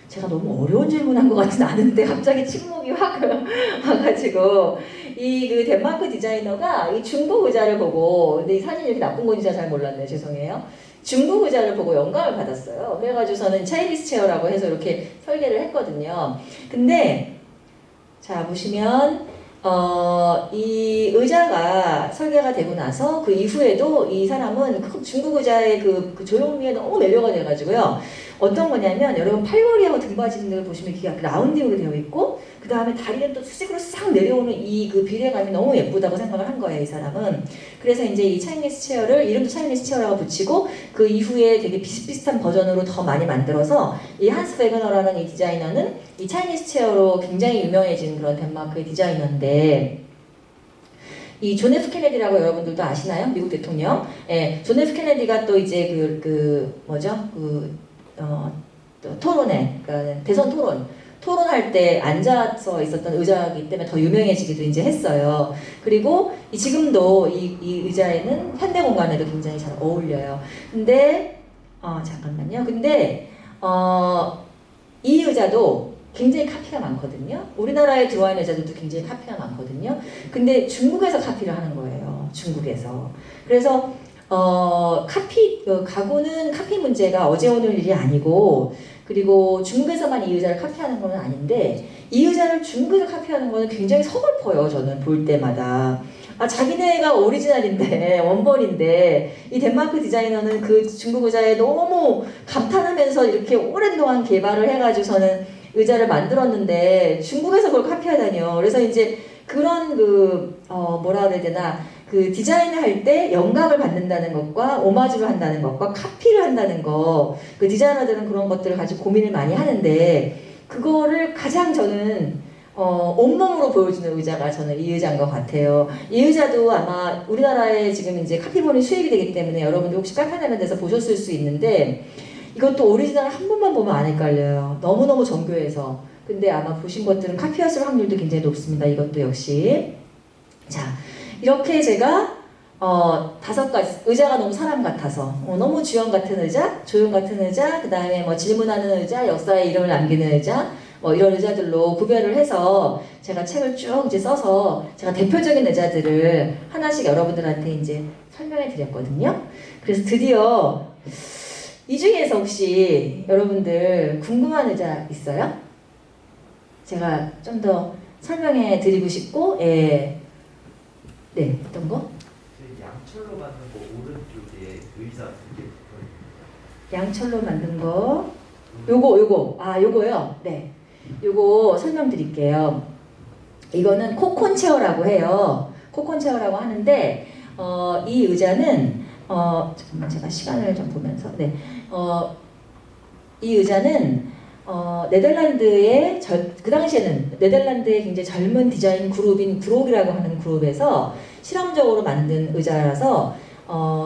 제가 너무 어려운 질문한 것 같진 않은데 갑자기 침묵이 확 와가지고 그 덴마크 디자이너가 이 중국 의자를 보고 근데 이 사진이 이렇게 나쁜 건지 잘 몰랐네요. 죄송해요. 중국 의자를 보고 영감을 받았어요. 그래가지고서는 차이니스 체어라고 해서 이렇게 설계를 했거든요. 근데 자 보시면 이 의자가 설계가 되고 나서 그 이후에도 이 사람은 중국 의자의 그 조형미에 너무 매료가 돼가지고요. 어떤 거냐면 여러분 팔걸이하고 등받이를 보시면 이게 라운딩으로 되어 있고 그 다음에 다리는 또 수직으로 싹 내려오는 그 비례감이 너무 예쁘다고 생각을 한 거예요. 이 사람은. 그래서 이제 이 차이니스 체어를 이름도 차이니스 체어라고 붙이고 그 이후에 되게 비슷비슷한 버전으로 더 많이 만들어서 이 한스 베그너라는 이 디자이너는 이 차이니스 체어로 굉장히 유명해진 그런 덴마크의 디자이너인데 이 존 F 케네디라고 여러분들도 아시나요? 미국 대통령. 예, 존 F 케네디가 또 이제 토론회, 그러니까 대선 토론 토론할 때 앉아서 있었던 의자이기 때문에 더 유명해지기도 이제 했어요. 그리고 지금도 이 의자에는 현대 공간에도 굉장히 잘 어울려요. 근데 잠깐만요. 근데 이 의자도 굉장히 카피가 많거든요. 우리나라에 들어와 있는 의자들도 굉장히 카피가 많거든요. 근데 중국에서 카피를 하는 거예요. 중국에서. 그래서 가구는 카피 문제가 어제 오늘 일이 아니고, 그리고 중국에서만 이 의자를 카피하는 건 아닌데, 이 의자를 중국에서 카피하는 거는 굉장히 서글퍼요. 저는 볼 때마다. 자기네가 오리지널인데, 원본인데, 이 덴마크 디자이너는 그 중국 의자에 너무 감탄하면서 이렇게 오랜 동안 개발을 해가지고서는 의자를 만들었는데, 중국에서 그걸 카피하다니요. 그래서 이제 그런 뭐라 그래야 되나, 그 디자인을 할 때 영감을 받는다는 것과 오마주를 한다는 것과 카피를 한다는 것, 그 디자이너들은 그런 것들을 가지고 고민을 많이 하는데, 그거를 가장 저는 온몸으로 보여주는 의자가 저는 이 의자인 것 같아요. 이 의자도 아마 우리나라에 지금 이제 카피본이 수입이 되기 때문에 여러분들 혹시 카페라는 데서 보셨을 수 있는데, 이것도 오리지널 한 번만 보면 안 헷갈려요. 너무너무 정교해서. 근데 아마 보신 것들은 카피였을 확률도 굉장히 높습니다. 이것도 역시. 자, 이렇게 제가 5가지 의자가 너무 사람 같아서 너무 주연 같은 의자, 조연 같은 의자, 그 다음에 뭐 질문하는 의자, 역사의 이름을 남기는 의자, 뭐 이런 의자들로 구별을 해서 제가 책을 쭉 이제 써서 제가 대표적인 의자들을 하나씩 여러분들한테 이제 설명해 드렸거든요. 그래서 드디어 이 중에서 혹시 여러분들 궁금한 의자 있어요? 제가 좀 더 설명해 드리고 싶고, 네, 어떤 거? 양철로 만든 거 오른쪽에 의자 2개 붙어있어요. 양철로 만든 거. 요거요. 네. 요거 설명드릴게요. 이거는 코콘 체어라고 해요. 코콘 체어라고 하는데, 이 의자는, 잠깐만, 제가 시간을 좀 보면서, 네. 이 의자는, 네덜란드의 그 당시에는 네덜란드의 굉장히 젊은 디자인 그룹인 브록이라고 하는 그룹에서 실험적으로 만든 의자라서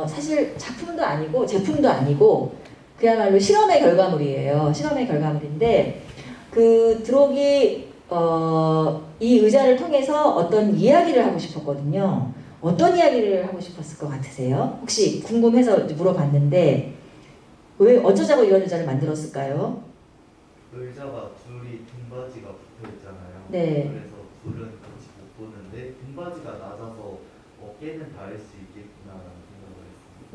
사실 작품도 아니고 제품도 아니고 그야말로 실험의 결과물이에요. 실험의 결과물인데 그 드록이 이 의자를 통해서 어떤 이야기를 하고 싶었거든요. 어떤 이야기를 하고 싶었을 것 같으세요? 혹시 궁금해서 물어봤는데 왜 어쩌자고 이런 의자를 만들었을까요? 의자가 둘이 등받이가 붙어 있잖아요. 네. 그래서 둘은 같이 못 보는데 등받이가 낮아서 어깨는 닿을 수 있겠구나라는 생각을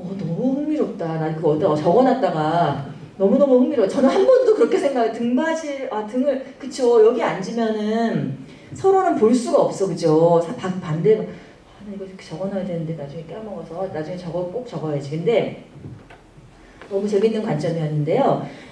했습니다. 너무 흥미롭다. 난 그거 어디다 적어놨다가 너무너무 흥미로워. 저는 한 번도 그렇게 생각해요. 등을, 그쵸. 여기 앉으면은 서로는 볼 수가 없어. 그죠? 반대로. 나 이거 이렇게 적어놔야 되는데 나중에 까먹어서 나중에 꼭 적어야지. 근데 너무 재밌는 관점이었는데요.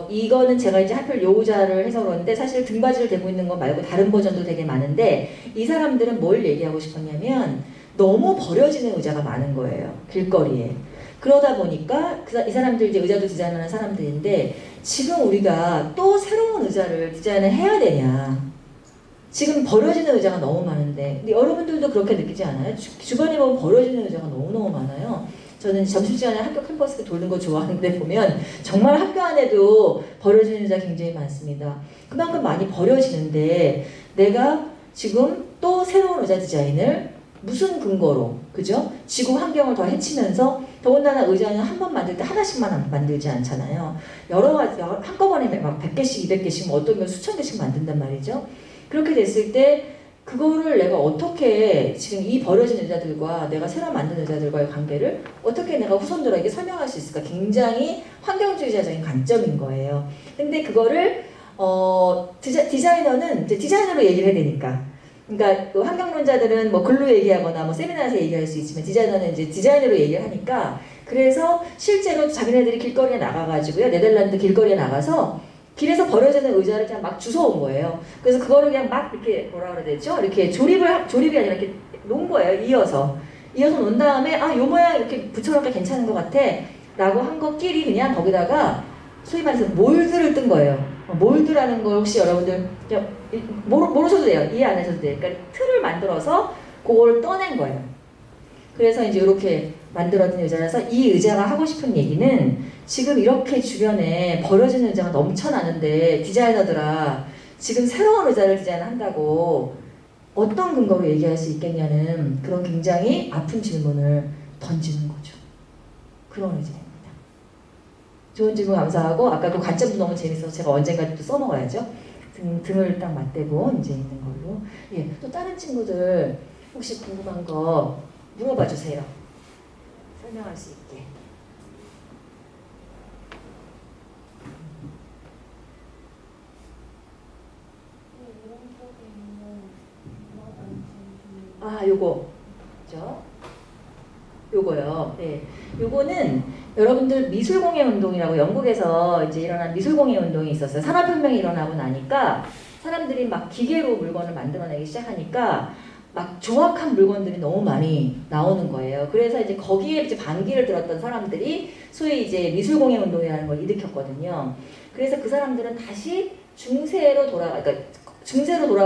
이거는 제가 이제 하필 요 의자를 해서 그러는데 사실 등받이를 대고 있는 거 말고 다른 버전도 되게 많은데 이 사람들은 뭘 얘기하고 싶었냐면 너무 버려지는 의자가 많은 거예요. 길거리에. 그러다 보니까 이 사람들 이제 의자도 디자인하는 사람들인데 지금 우리가 또 새로운 의자를 디자인을 해야 되냐. 지금 버려지는 의자가 너무 많은데 근데 여러분들도 그렇게 느끼지 않아요? 주변에 보면 버려지는 의자가 너무너무 많아요. 저는 점심시간에 학교 캠퍼스 돌는 거 좋아하는데 보면 정말 학교 안에도 버려지는 의자 굉장히 많습니다. 그만큼 많이 버려지는데 내가 지금 또 새로운 의자 디자인을 무슨 근거로, 그죠? 지구 환경을 더 해치면서 더군다나 의자는 한 번 만들 때 하나씩만 만들지 않잖아요. 여러 가지 한꺼번에 막 100개씩 200개씩 어떤 경우 수천 개씩 만든단 말이죠. 그렇게 됐을 때 그거를 내가 어떻게 지금 이 버려진 의자들과 내가 새로 만든 의자들과의 관계를 어떻게 내가 후손들에게 설명할 수 있을까? 굉장히 환경주의자적인 관점인 거예요. 근데 그거를 디자이너는 이제 디자이너로 얘기를 해야 되니까. 그러니까 그 환경론자들은 뭐 글로 얘기하거나 뭐 세미나에서 얘기할 수 있지만 디자이너는 이제 디자이너로 얘기를 하니까 그래서 실제로 자기네들이 길거리에 나가가지고요. 네덜란드 길거리에 나가서 길에서 버려지는 의자를 그냥 막 주워온 거예요. 그래서 그거를 그냥 막 이렇게 뭐라 그래야 되죠? 이렇게 조립이 아니라 이렇게 놓은 거예요. 이어서 놓은 다음에 요 모양 이렇게 붙여놓으니까 괜찮은 것 같아 라고 한 것끼리 그냥 거기다가 소위 말해서 몰드를 뜬 거예요. 몰드라는 걸 혹시 여러분들 모르셔도 돼요. 이해 안 하셔도 돼요. 그러니까 틀을 만들어서 그걸 떠낸 거예요. 그래서 이제 이렇게 만들어진 의자라서 이 의자가 하고 싶은 얘기는 지금 이렇게 주변에 버려지는 의자가 넘쳐나는데 디자이너들아 지금 새로운 의자를 디자인한다고 어떤 근거로 얘기할 수 있겠냐는 그런 굉장히 아픈 질문을 던지는 거죠. 그런 의자입니다. 좋은 질문 감사하고 아까 그 관점도 너무 재밌어서 제가 언젠가 또 써먹어야죠. 등을 딱 맞대고 이제 있는 걸로. 예, 또 다른 친구들 혹시 궁금한 거 물어봐 주세요. 설명할 수 있게. 아, 요거. 요거요. 네. 요거는 여러분들 미술공예 운동이라고 영국에서 이제 일어난 미술공예 운동이 있었어요. 산업혁명이 일어나고 나니까 사람들이 막 기계로 물건을 만들어내기 시작하니까 막 조악한 물건들이 너무 많이 나오는 거예요. 그래서 이제 거기에 이제 반기를 들었던 사람들이 소위 이제 미술공예 운동이라는 걸 일으켰거든요. 그래서 그 사람들은 다시 중세로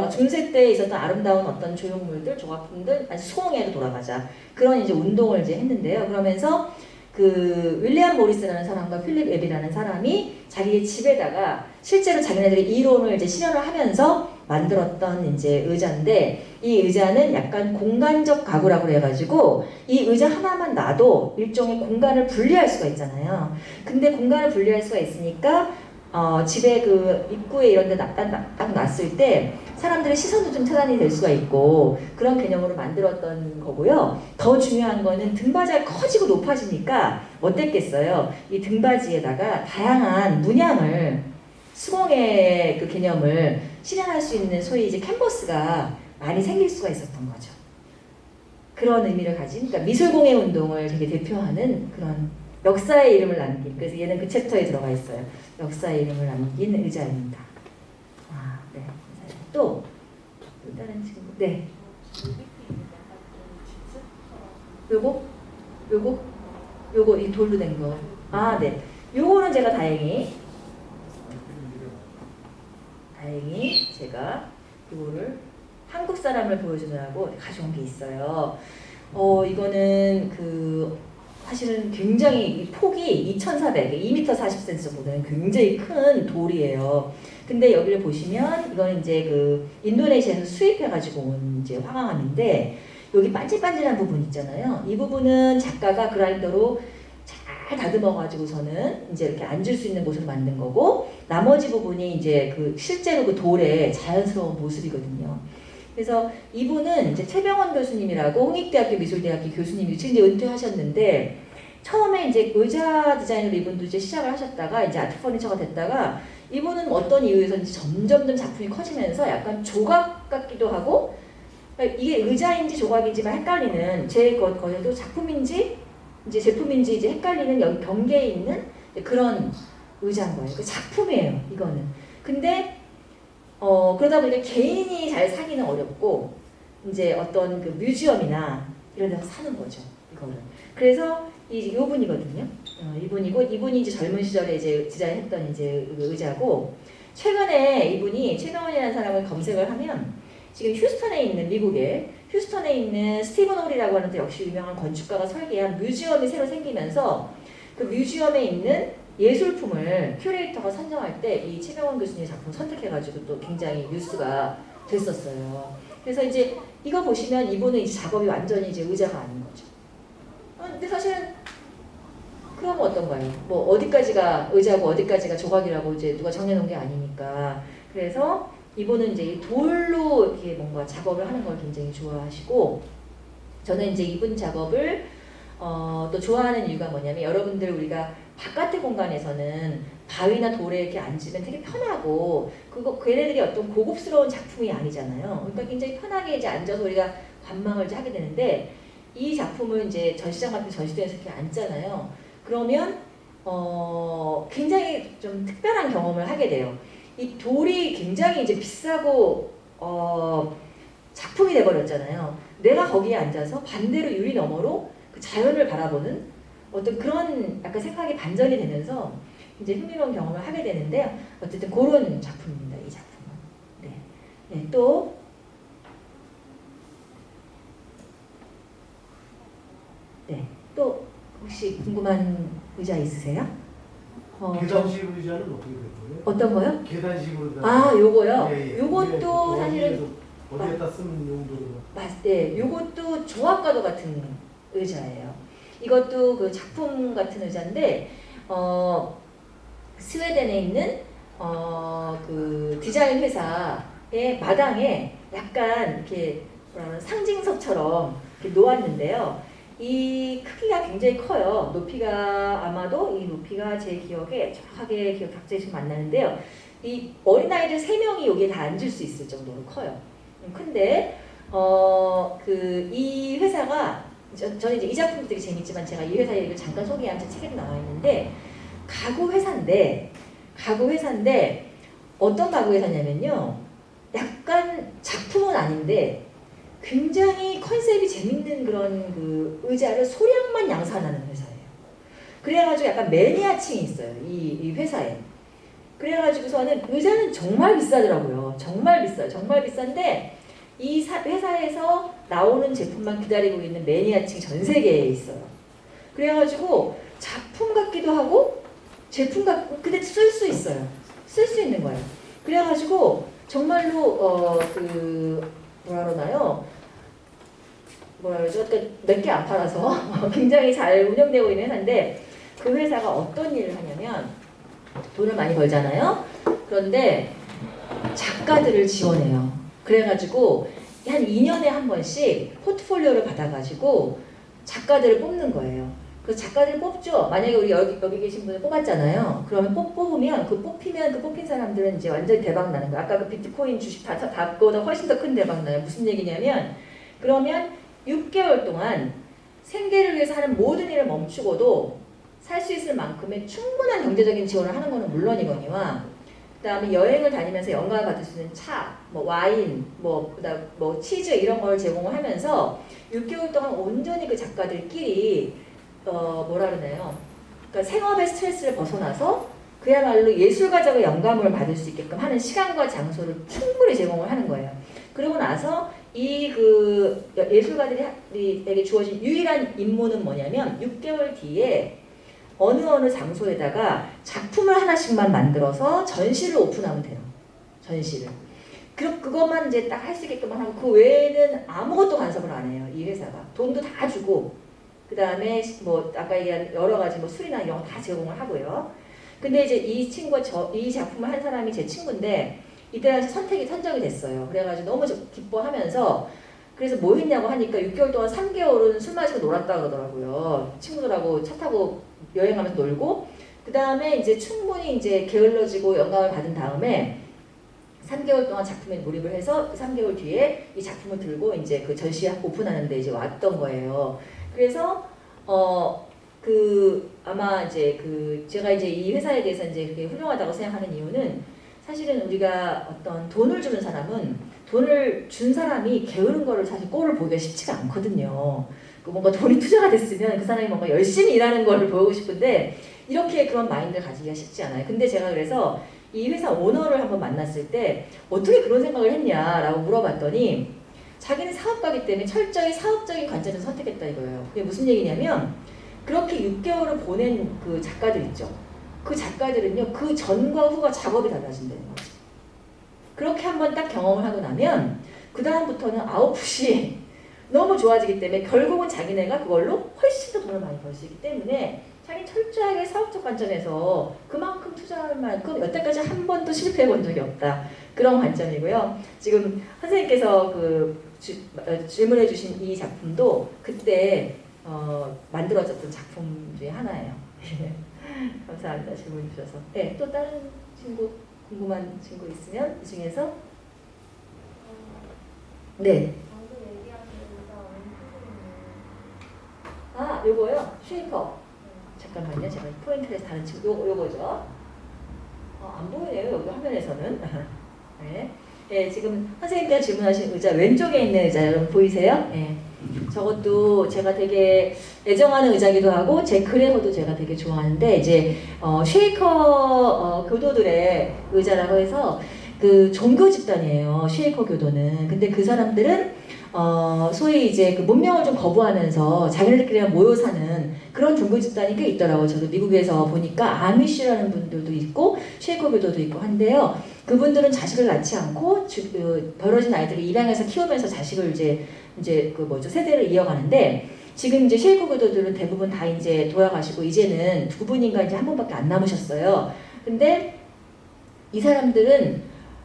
중세 때 있었던 아름다운 어떤 조형물들, 조각품들, 아니 수공예로 돌아가자. 그런 이제 운동을 이제 했는데요. 그러면서 그 윌리엄 모리스라는 사람과 필립 앱이라는 사람이 자기의 집에다가 실제로 자기네들의 이론을 이제 실현을 하면서 만들었던 이제 의자인데, 이 의자는 약간 공간적 가구라고 해가지고 이 의자 하나만 놔도 일종의 공간을 분리할 수가 있잖아요. 근데 공간을 분리할 수가 있으니까 집에 그 입구에 이런 데 딱 놨을 때 사람들의 시선도 좀 차단이 될 수가 있고 그런 개념으로 만들었던 거고요. 더 중요한 거는 등받이가 커지고 높아지니까 어땠겠어요? 이 등받이에다가 다양한 문양을 수공예 그 개념을 실현할 수 있는 소위 이제 캔버스가 많이 생길 수가 있었던 거죠. 그런 의미를 가진, 그러니까 미술공예 운동을 되게 대표하는 그런 역사의 이름을 남긴, 그래서 얘는 그 챕터에 들어가 있어요. 역사의 이름을 남긴 의자입니다. 아, 네. 또 다른 친구, 네. 요거 이 돌로 된 거. 아, 네. 요거는 제가 다행히 제가 이거를 한국 사람을 보여주느라고 가져온 게 있어요. 이거는 사실은 굉장히 폭이 2,400, 2m 40cm 정도 되는 굉장히 큰 돌이에요. 근데 여기를 보시면 이건 이제 그 인도네시아에서 수입해가지고 온 이제 화강암인데 여기 반질반질한 부분 있잖아요. 이 부분은 작가가 그라인더로 잘 다듬어가지고서는 이제 이렇게 앉을 수 있는 곳으로 만든 거고, 나머지 부분이 이제 그 실제로 그 돌의 자연스러운 모습이거든요. 그래서 이분은 이제 최병원 교수님이라고 홍익대학교 미술대학교 교수님이 지금 이제 은퇴하셨는데, 처음에 이제 의자 디자인으로 이분도 이제 시작을 하셨다가 이제 아트 퍼니처가 됐다가, 이분은 어떤 이유에서인지 점점점 작품이 커지면서 약간 조각 같기도 하고, 그러니까 이게 의자인지 조각인지만 헷갈리는, 제 거에도 작품인지 이제 제품인지 이제 헷갈리는 여기 경계에 있는 그런 의자인 거예요. 그 작품이에요, 이거는. 근데 그러다 보니까 개인이 잘 사기는 어렵고 이제 어떤 그 뮤지엄이나 이런 데서 사는 거죠, 이거를. 그래서 이분이거든요. 이분이 이제 젊은 시절에 이제 디자인했던 이제 의자고, 최근에 이분이 최병원이라는 사람을 검색을 하면 지금 휴스턴에 있는, 미국의 휴스턴에 있는 스티븐 홀이라고 하는 또 역시 유명한 건축가가 설계한 뮤지엄이 새로 생기면서 그 뮤지엄에 있는 예술품을 큐레이터가 선정할 때 이 최병원 교수님의 작품 선택해가지고 또 굉장히 뉴스가 됐었어요. 그래서 이제 이거 보시면 이분은 이제 작업이 완전히 이제 의자가 아닌 거죠. 근데 사실은 그러면 어떤가요? 뭐 어디까지가 의자고 어디까지가 조각이라고 이제 누가 정해놓은 게 아니니까. 그래서 이분은 이제 돌로 이렇게 뭔가 작업을 하는 걸 굉장히 좋아하시고, 저는 이제 이분 작업을 또 좋아하는 이유가 뭐냐면, 여러분들 우리가 바깥의 공간에서는 바위나 돌에 이렇게 앉으면 되게 편하고, 걔네들이 어떤 고급스러운 작품이 아니잖아요. 그러니까 굉장히 편하게 이제 앉아서 우리가 관망을 이제 하게 되는데, 이 작품을 이제 전시장 같은 전시대에서 이렇게 앉잖아요. 그러면 굉장히 좀 특별한 경험을 하게 돼요. 이 돌이 굉장히 이제 비싸고 작품이 돼버렸잖아요. 내가 거기에 앉아서 반대로 유리 너머로 그 자연을 바라보는 어떤 그런 약간 생각이 반전이 되면서 이제 흥미로운 경험을 하게 되는데요. 어쨌든 그런 작품입니다, 이 작품은. 네. 네, 또 혹시 궁금한 의자 있으세요? 계단식 의자는 어떻게 될 거예요? 어떤 거요? 계단식으로. 아, 요거요? 예, 예. 요것도 예, 사실은 어디에다 쓰는 용도로. 네, 요것도 종합과도 같은 의자예요. 이것도 그 작품 같은 의자인데 스웨덴에 있는 그 디자인 회사의 마당에 약간 이렇게 상징석처럼 이렇게 놓았는데요. 이 크기가 굉장히 커요. 높이가 아마도 이 높이가 제 기억에 정확하게 기억 각자에 지금 안 나는데요. 이 어린아이들 3명이 여기에 다 앉을 수 있을 정도로 커요. 큰데 이 회사가 저는 이제 이 작품도 되게 재밌지만 제가 이 회사 얘기를 잠깐 소개한 제 책에도 나와 있는데 가구 회사인데 어떤 가구 회사냐면요. 약간 작품은 아닌데 굉장히 컨셉이 재밌는 그런 그 의자를 소량만 양산하는 회사예요. 그래가지고 약간 매니아층이 있어요. 이 회사에. 그래가지고서는 의자는 정말 비싸더라고요. 정말 비싸요. 정말 비싼데 이 회사에서 나오는 제품만 기다리고 있는 매니아층이 전 세계에 있어요. 그래가지고 작품 같기도 하고 제품 같고 근데 쓸 수 있어요. 쓸 수 있는 거예요. 그래가지고 정말로 뭐라 그러나요? 뭐라 그러죠? 몇 개 안 팔아서 굉장히 잘 운영되고 있는 회사인데 그 회사가 어떤 일을 하냐면 돈을 많이 벌잖아요. 그런데 작가들을 지원해요. 그래가지고 한 2년에 한 번씩 포트폴리오를 받아가지고 작가들을 뽑는 거예요. 그 작가들 뽑죠. 만약에 우리 여기 계신 분을 뽑았잖아요. 그러면 뽑으면 그 뽑힌 사람들은 이제 완전히 대박 나는 거예요. 아까 그 비트코인 주식 다 그거보다 훨씬 더 큰 대박 나요. 무슨 얘기냐면 그러면 6개월 동안 생계를 위해서 하는 모든 일을 멈추고도 살 수 있을 만큼의 충분한 경제적인 지원을 하는 거는 물론이거니와 그다음에 여행을 다니면서 영감을 받을 수 있는 차, 뭐 와인, 그다음 치즈 이런 걸 제공을 하면서 6개월 동안 온전히 그 작가들끼리 뭐라 그러나요? 그러니까 생업의 스트레스를 벗어나서 그야말로 예술가적인 영감을 받을 수 있게끔 하는 시간과 장소를 충분히 제공을 하는 거예요. 그러고 나서 이 그 예술가들에게 주어진 유일한 임무는 뭐냐면 6개월 뒤에 어느 장소에다가 작품을 하나씩만 만들어서 전시를 오픈하면 돼요. 전시를. 그것만 이제 딱 할 수 있게끔 하고 그 외에는 아무것도 간섭을 안 해요. 이 회사가. 돈도 다 주고 그 다음에 뭐 아까 얘기한 여러 가지 뭐 술이나 이런 거 다 제공을 하고요. 근데 이제 이 친구가 이 작품을 한 사람이 제 친구인데 이때 당시 선정이 됐어요. 그래가지고 너무 기뻐하면서 그래서 뭐 했냐고 하니까 6개월 동안 3개월은 술 마시고 놀았다 그러더라고요. 친구들하고 차 타고 여행하면서 놀고 그 다음에 이제 충분히 이제 게을러지고 영감을 받은 다음에 3개월 동안 작품에 몰입을 해서 그 3개월 뒤에 이 작품을 들고 이제 그 전시회 오픈하는데 이제 왔던 거예요. 그래서 아마 이제 제가 이제 이 회사에 대해서 이제 그렇게 훌륭하다고 생각하는 이유는 사실은 우리가 어떤 돈을 주는 사람은 돈을 준 사람이 게으른 거를 사실 꼴을 보기가 쉽지가 않거든요. 뭔가 돈이 투자가 됐으면 그 사람이 뭔가 열심히 일하는 거를 보고 싶은데 이렇게 그런 마인드를 가지기가 쉽지 않아요. 근데 제가 그래서 이 회사 오너를 한번 만났을 때 어떻게 그런 생각을 했냐라고 물어봤더니 자기는 사업가이기 때문에 철저히 사업적인 관점에서 선택했다 이거예요. 그게 무슨 얘기냐면 그렇게 6개월을 보낸 그 작가들 있죠. 그 작가들은요. 그 전과 후가 작업이 달라진다는 거죠. 그렇게 한번 딱 경험을 하고 나면 그 다음부터는 아웃풋이 너무 좋아지기 때문에 결국은 자기네가 그걸로 훨씬 더 돈을 많이 벌 수 있기 때문에 자기 철저하게 사업적 관점에서 그만큼 투자할 만큼 여태까지 한 번도 실패해 본 적이 없다. 그런 관점이고요. 지금 선생님께서 질문해 주신 이 작품도 그때 만들어졌던 작품 중에 하나예요. 감사합니다. 질문 주셔서. 네, 또 다른 친구 궁금한 친구 있으면 이 중에서 네. 아, 요거요. 쉐이커. 잠깐만요. 제가 포인트를 해서 다른 친구 요거죠. 안 보이네요. 여기 화면에서는. 네. 네, 지금 선생님께서 질문하신 의자 왼쪽에 있는 의자 여러분 보이세요? 네. 저것도 제가 되게 애정하는 의자기도 하고 제 글에서도 제가 되게 좋아하는데 이제 쉐이커 교도들의 의자라고 해서 그 종교 집단이에요. 쉐이커 교도는. 근데 그 사람들은 소위 이제 그 문명을 좀 거부하면서 자기네들끼리 모여 사는 그런 종교 집단이 꽤 있더라고요. 저도 미국에서 보니까 아미쉬라는 분들도 있고 쉐이커 교도도 있고 한데요. 그분들은 자식을 낳지 않고 벌어진 아이들을 입양해서 키우면서 자식을 이제 그 뭐죠 세대를 이어가는데 지금 이제 쉐이커 교도들은 대부분 다 이제 돌아가시고 이제는 두 분인가 이제 한 분밖에 안 남으셨어요. 근데 이 사람들은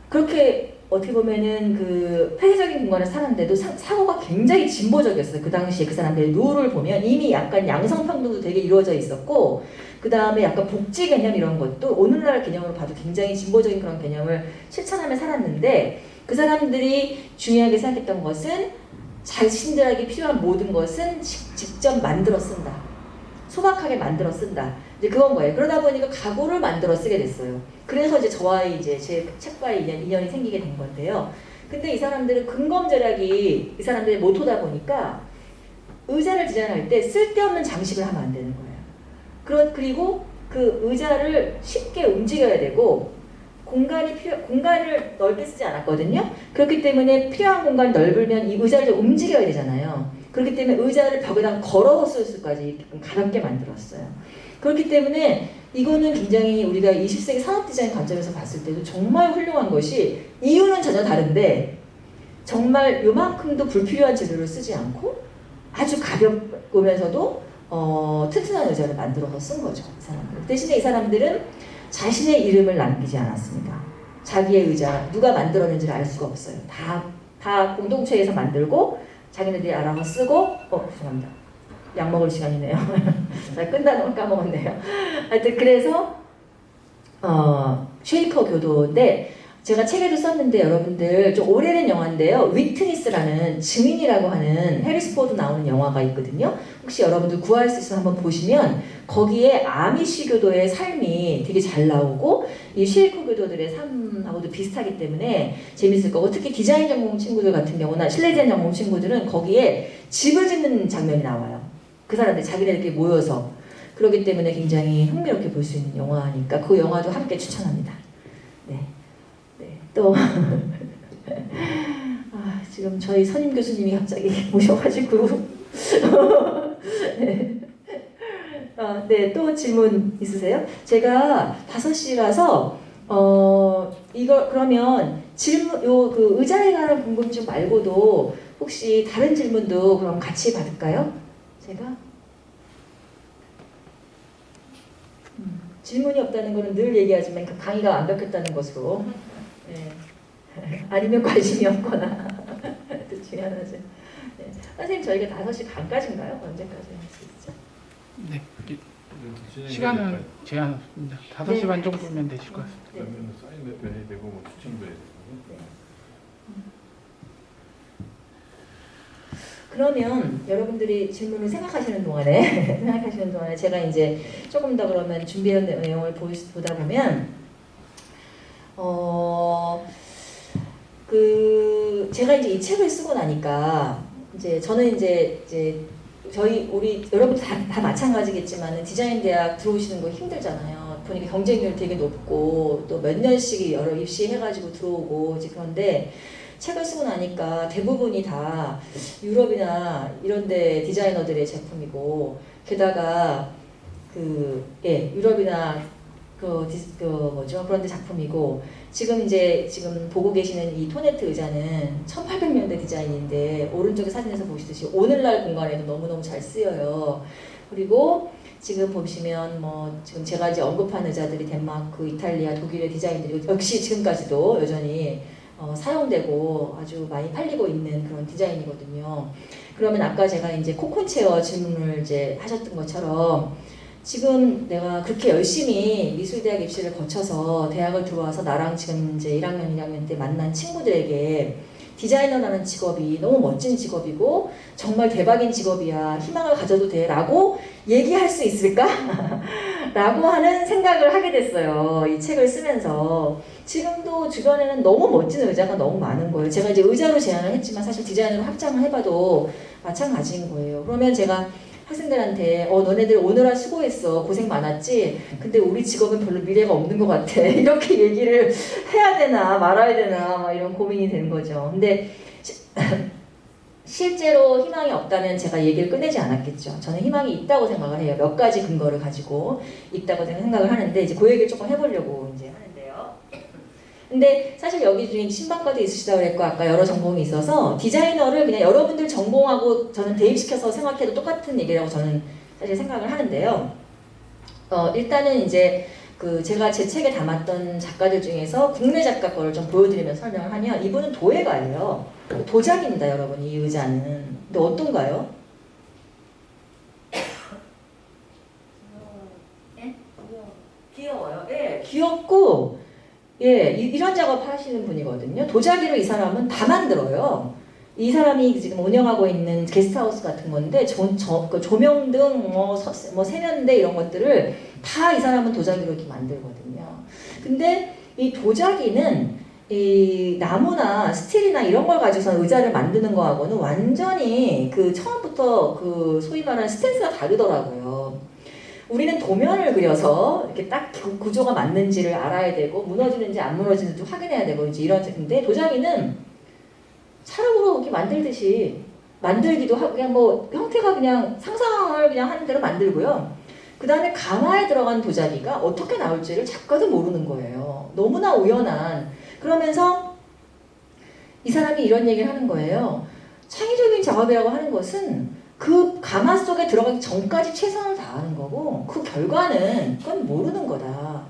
그렇게 어떻게 보면은 그 폐쇄적인 공간에 살았는데도 사고가 굉장히 진보적이었어요. 그 당시에 그 사람들의 룰을 보면 이미 약간 양성평등도 되게 이루어져 있었고 그 다음에 약간 복지 개념 이런 것도 오늘날 개념으로 봐도 굉장히 진보적인 그런 개념을 실천하며 살았는데 그 사람들이 중요하게 생각했던 것은 자신들에게 필요한 모든 것은 직접 만들어 쓴다. 소박하게 만들어 쓴다. 이제 그건 거예요. 그러다 보니까 가구를 만들어 쓰게 됐어요. 그래서 이제 저와의 이제 제 책과의 인연이 생기게 된 건데요. 근데 이 사람들은 근검절약이 이 사람들의 모토다 보니까 의자를 디자인할 때 쓸데없는 장식을 하면 안 되는 거예요. 그리고 그 의자를 쉽게 움직여야 되고 공간을 넓게 쓰지 않았거든요. 그렇기 때문에 필요한 공간이 넓으면 이 의자를 좀 움직여야 되잖아요. 그렇기 때문에 의자를 벽에다 걸어서 쓸 수까지 가볍게 만들었어요. 그렇기 때문에 이거는 굉장히 우리가 20세기 산업 디자인 관점에서 봤을 때도 정말 훌륭한 것이 이유는 전혀 다른데 정말 요만큼도 불필요한 재료를 쓰지 않고 아주 가볍으면서도 튼튼한 의자를 만들어서 쓴 거죠. 이 사람들. 대신에 이 사람들은 자신의 이름을 남기지 않았습니다. 자기의 의자 누가 만들었는지를 알 수가 없어요. 다 공동체에서 만들고 자기네들이 알아서 쓰고 죄송합니다. 약 먹을 시간이네요. 자, 끝나는 걸 까먹었네요. 하여튼 그래서 쉐이커 교도인데 제가 책에도 썼는데 여러분들 좀 오래된 영화인데요. 위트니스라는 증인이라고 하는 해리스 포드 나오는 영화가 있거든요. 혹시 여러분들 구할 수 있으면 한번 보시면 거기에 아미시 교도의 삶이 되게 잘 나오고 이 쉐이커 교도들의 삶하고도 비슷하기 때문에 재밌을 거고 특히 디자인 전공 친구들 같은 경우나 실내 디자인 전공 친구들은 거기에 집을 짓는 장면이 나와요. 그 사람들 자기네들끼리 모여서 그렇기 때문에 굉장히 흥미롭게 볼 수 있는 영화니까 그 영화도 함께 추천합니다. 네. 또 지금 저희 선임 교수님이 갑자기 오셔가지고 네, 또 질문 있으세요? 제가 5시라서 이거 그러면 질문 그 의자에 관한 궁금증 말고도 혹시 다른 질문도 그럼 같이 받을까요? 제가 질문이 없다는 거는 늘 얘기하지만 그 강의가 완벽했다는 것으로. 네. 아니면 관심이 없거나 둘 중에 하나죠. 네. 선생님 저희가 5시 반까지인가요? 언제까지 할 수 있죠? 네. 시간은 제한 없습니다. 5시 네, 반 정도면 되실 것 같습니다. 네. 그러면 사인도 해야 되고 뭐 추천도 해야 되고. 네. 그러면 여러분들이 질문을 생각하시는 동안에 제가 이제 조금 더 그러면 준비한 내용을 보다 보면 제가 이제 이 책을 쓰고 나니까 이제 저는 이제 우리 여러분 다 마찬가지겠지만 디자인 대학 들어오시는 거 힘들잖아요. 보니까 경쟁률 되게 높고 또 몇 년씩 여러 입시해가지고 들어오고 이제 그런데 책을 쓰고 나니까 대부분이 다 유럽이나 이런데 디자이너들의 제품이고 게다가 유럽이나 그런데 작품이고 지금 보고 계시는 이 토네트 의자는 1800년대 디자인인데 오른쪽에 사진에서 보시듯이 오늘날 공간에도 너무너무 잘 쓰여요. 그리고 지금 보시면 지금 제가 이제 언급한 의자들이 덴마크, 이탈리아, 독일의 디자인들이 역시 지금까지도 여전히 사용되고 아주 많이 팔리고 있는 그런 디자인이거든요. 그러면 아까 제가 이제 코콘체어 질문을 이제 하셨던 것처럼 지금 내가 그렇게 열심히 미술대학 입시를 거쳐서 대학을 들어와서 나랑 지금 이제 1학년, 2학년 때 만난 친구들에게 디자이너라는 직업이 너무 멋진 직업이고 정말 대박인 직업이야. 희망을 가져도 돼. 라고 얘기할 수 있을까? 라고 하는 생각을 하게 됐어요. 이 책을 쓰면서. 지금도 주변에는 너무 멋진 의자가 너무 많은 거예요. 제가 이제 의자로 제안을 했지만 사실 디자인으로 확장을 해봐도 마찬가지인 거예요. 그러면 제가 학생들한테 너네들 오늘아 수고했어. 고생 많았지? 근데 우리 직업은 별로 미래가 없는 것 같아. 이렇게 얘기를 해야 되나 말아야 되나 막 이런 고민이 되는 거죠. 근데 실제로 희망이 없다면 제가 얘기를 끝내지 않았겠죠. 저는 희망이 있다고 생각을 해요. 몇 가지 근거를 가지고 있다고 생각을 하는데 이제 그 얘기를 조금 해보려고 이제 하는데요. 근데 사실 여기 중에 신방과도 있으시다고 그랬고 아까 여러 전공이 있어서 디자이너를 그냥 여러분들 전공하고 저는 대입시켜서 생각해도 똑같은 얘기라고 저는 사실 생각을 하는데요. 일단은 이제 그 제가 제 책에 담았던 작가들 중에서 국내 작가 거를 좀 보여드리면서 설명을 하면 이분은 도예가예요. 도자기입니다, 여러분. 이 의자는. 근데 어떤가요? 귀여워요. 예, 귀엽고 이런 작업 하시는 분이거든요. 도자기로 이 사람은 다 만들어요. 이 사람이 지금 운영하고 있는 게스트하우스 같은 건데 그 조명등, 뭐 세면대 이런 것들을 다 이 사람은 도자기로 이렇게 만들거든요. 근데 이 도자기는 이 나무나 스틸이나 이런 걸 가지고서 의자를 만드는 거하고는 완전히 그 처음부터 그 소위 말하는 스탠스가 다르더라고요. 우리는 도면을 그려서 이렇게 딱 구조가 맞는지를 알아야 되고 무너지는지 안 무너지는지 확인해야 되고 이제 이런데 도자기는 찰흙으로 이렇게 만들듯이 만들기도 하고 그냥 뭐 형태가 그냥 상상을 그냥 하는 대로 만들고요. 그 다음에 가마에 들어간 도자기가 어떻게 나올지를 작가도 모르는 거예요. 너무나 우연한. 그러면서 이 사람이 이런 얘기를 하는 거예요. 창의적인 작업이라고 하는 것은 그 가마 속에 들어가기 전까지 최선을 다하는 거고 그 결과는 그건 모르는 거다.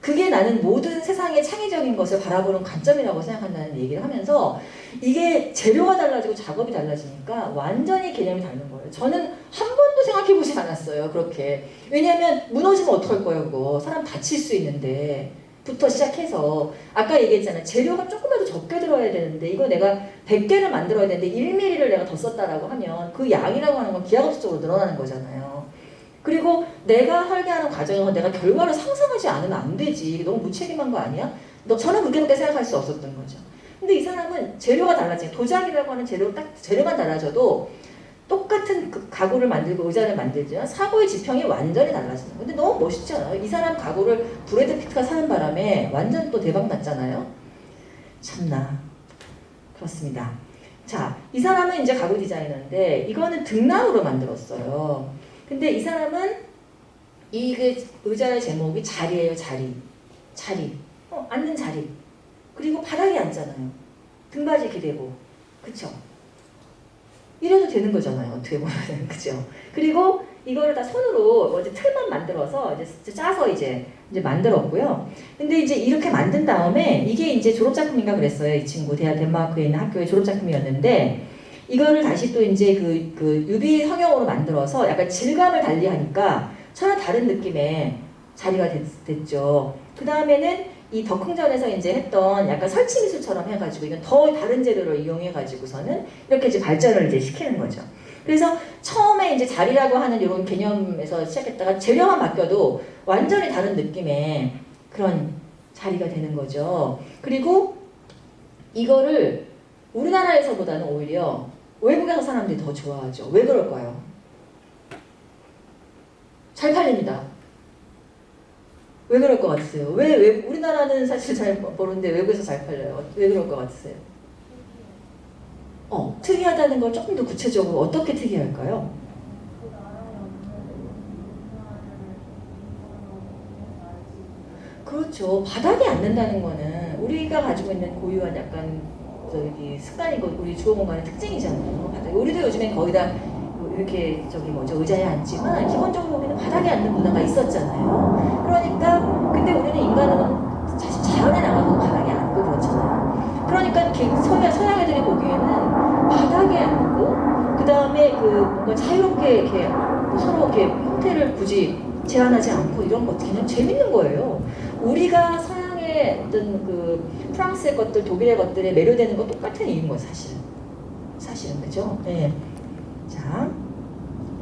그게 나는 모든 세상의 창의적인 것을 바라보는 관점이라고 생각한다는 얘기를 하면서 이게 재료가 달라지고 작업이 달라지니까 완전히 개념이 다른 거예요. 저는 한 번도 생각해보지 않았어요. 그렇게. 왜냐하면 무너지면 어떡할 거예요. 그거. 사람 다칠 수 있는데 부터 시작해서 아까 얘기했잖아요. 재료가 조금이라도 적게 들어야 되는데 이거 내가 100개를 만들어야 되는데 1mm를 내가 더 썼다라고 하면 그 양이라고 하는 건 기하급수적으로 늘어나는 거잖아요. 그리고 내가 설계하는 과정에서 내가 결과를 상상하지 않으면 안 되지. 너무 무책임한 거 아니야? 저는 그렇게 생각할 수 없었던 거죠. 근데 이 사람은 재료가 달라지고 도자기라고 하는 재료만 달라져도 똑같은 그 가구를 만들고 의자를 만들지만 사고의 지평이 완전히 달라지는 거예요. 근데 너무 멋있지 않아요? 이 사람 가구를 브래드 피트가 사는 바람에 완전 또 대박 났잖아요. 참나. 그렇습니다. 자, 이 사람은 이제 가구 디자이너인데 이거는 등나무로 만들었어요. 근데 이 사람은 이 의자의 제목이 자리예요. 자리. 앉는 자리. 그리고 바닥에 앉잖아요. 등받이 이렇게 되고. 그쵸? 이래도 되는 거잖아요. 어떻게 보면. 그죠? 그리고 이거를 다 손으로 어제 틀만 만들어서 이제 짜서 이제 만들었고요. 근데 이제 이렇게 만든 다음에 이게 이제 졸업작품인가 그랬어요. 이 친구. 덴마크에 있는 학교의 졸업작품이었는데 이거를 다시 또 이제 그 유비 성형으로 만들어서 약간 질감을 달리 하니까 전혀 다른 느낌의 자리가 됐죠. 그 다음에는 이 덕흥전에서 이제 했던 약간 설치 미술처럼 해가지고 이건 더 다른 재료를 이용해가지고서는 이렇게 이제 발전을 이제 시키는 거죠. 그래서 처음에 이제 자리라고 하는 이런 개념에서 시작했다가 재료만 바뀌어도 완전히 다른 느낌의 그런 자리가 되는 거죠. 그리고 이거를 우리나라에서보다는 오히려 외국에서 사람들이 더 좋아하죠. 왜 그럴까요? 잘 팔립니다. 왜 그럴 것 같으세요? 왜 우리나라는 사실 잘 모르는데 외국에서 잘 팔려요? 왜 그럴 것 같으세요? 특이하다는 걸 조금 더 구체적으로 어떻게 특이할까요? 그렇죠. 바닥에 앉는다는 거는 우리가 가지고 있는 고유한 약간 습관이고 우리 주거공간의 특징이잖아요. 바닥에. 우리도 요즘엔 거의 다 이렇게 의자에 앉지만 기본적으로 우리는 바닥에 앉는 문화가 있었잖아요. 그러니까 근데 우리는 인간은 사실 자연에 나가서 바닥에 앉고 그렇잖아요. 그러니까 서양 애들이 보기에는 바닥에 앉고 그 다음에 뭔가 자유롭게 이렇게 서로 이렇게 형태를 굳이 제한하지 않고 이런 거 그냥 재밌는 거예요. 우리가 서양의 어떤 프랑스의 것들, 독일의 것들에 매료되는 거 똑같은 이유인 거예요, 사실은 그죠? 네. 자,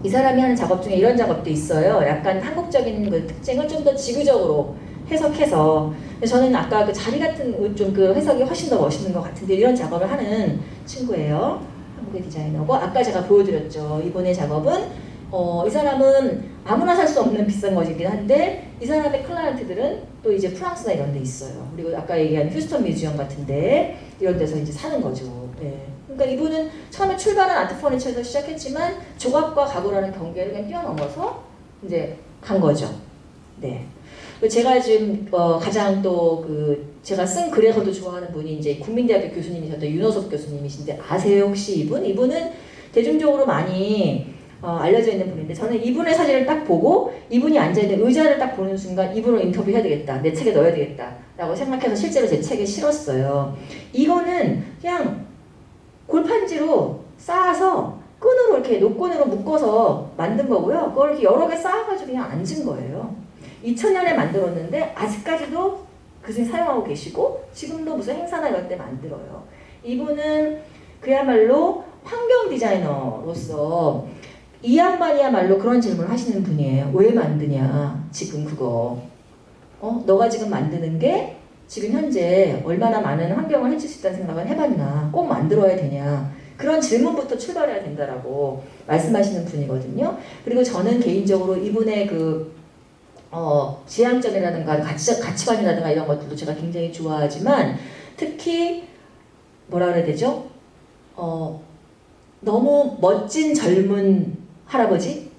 이 사람이 하는 작업 중에 이런 작업도 있어요. 약간 한국적인 그 특징을 좀 더 지구적으로 해석해서. 저는 아까 그 자리 같은 좀 그 해석이 훨씬 더 멋있는 것 같은데 이런 작업을 하는 친구예요. 한국의 디자이너고 아까 제가 보여드렸죠. 이번의 작업은 이 사람은 아무나 살 수 없는 비싼 것이긴 한데 이 사람의 클라이언트들은 또 이제 프랑스나 이런 데 있어요. 그리고 아까 얘기한 휴스턴 뮤지엄 같은데 이런 데서 이제 사는 거죠. 네. 그러니까 이분은 처음에 출발은 아트퍼니처에서 시작했지만 조각과 가구라는 경계를 그냥 뛰어넘어서 이제 간 거죠. 네. 제가 지금 가장 또 제가 쓴 글에서도 좋아하는 분이 이제 국민대학교 교수님이셨던 윤호섭 교수님이신데 아세요 혹시 이분? 이분은 대중적으로 많이 알려져 있는 분인데 저는 이분의 사진을 딱 보고 이분이 앉아있는 의자를 딱 보는 순간 이분을 인터뷰해야 되겠다. 내 책에 넣어야 되겠다. 라고 생각해서 실제로 제 책에 실었어요. 이거는 그냥 골판지로 쌓아서 끈으로 이렇게 노끈으로 묶어서 만든 거고요. 그걸 이렇게 여러 개 쌓아가지고 그냥 앉은 거예요. 2000년에 만들었는데 아직까지도 그새 사용하고 계시고 지금도 무슨 행사나 이럴 때 만들어요. 이분은 그야말로 환경 디자이너로서 이 양반이야말로 그런 질문을 하시는 분이에요. 왜 만드냐 지금 그거 너가 지금 만드는 게 지금 현재 얼마나 많은 환경을 해칠 수 있다는 생각은 해봤나 꼭 만들어야 되냐 그런 질문부터 출발해야 된다라고 말씀하시는 분이거든요. 그리고 저는 개인적으로 이분의 지향점이라든가 가치관이라든가 이런 것들도 제가 굉장히 좋아하지만 특히 뭐라 그래야 되죠? 너무 멋진 젊은 할아버지?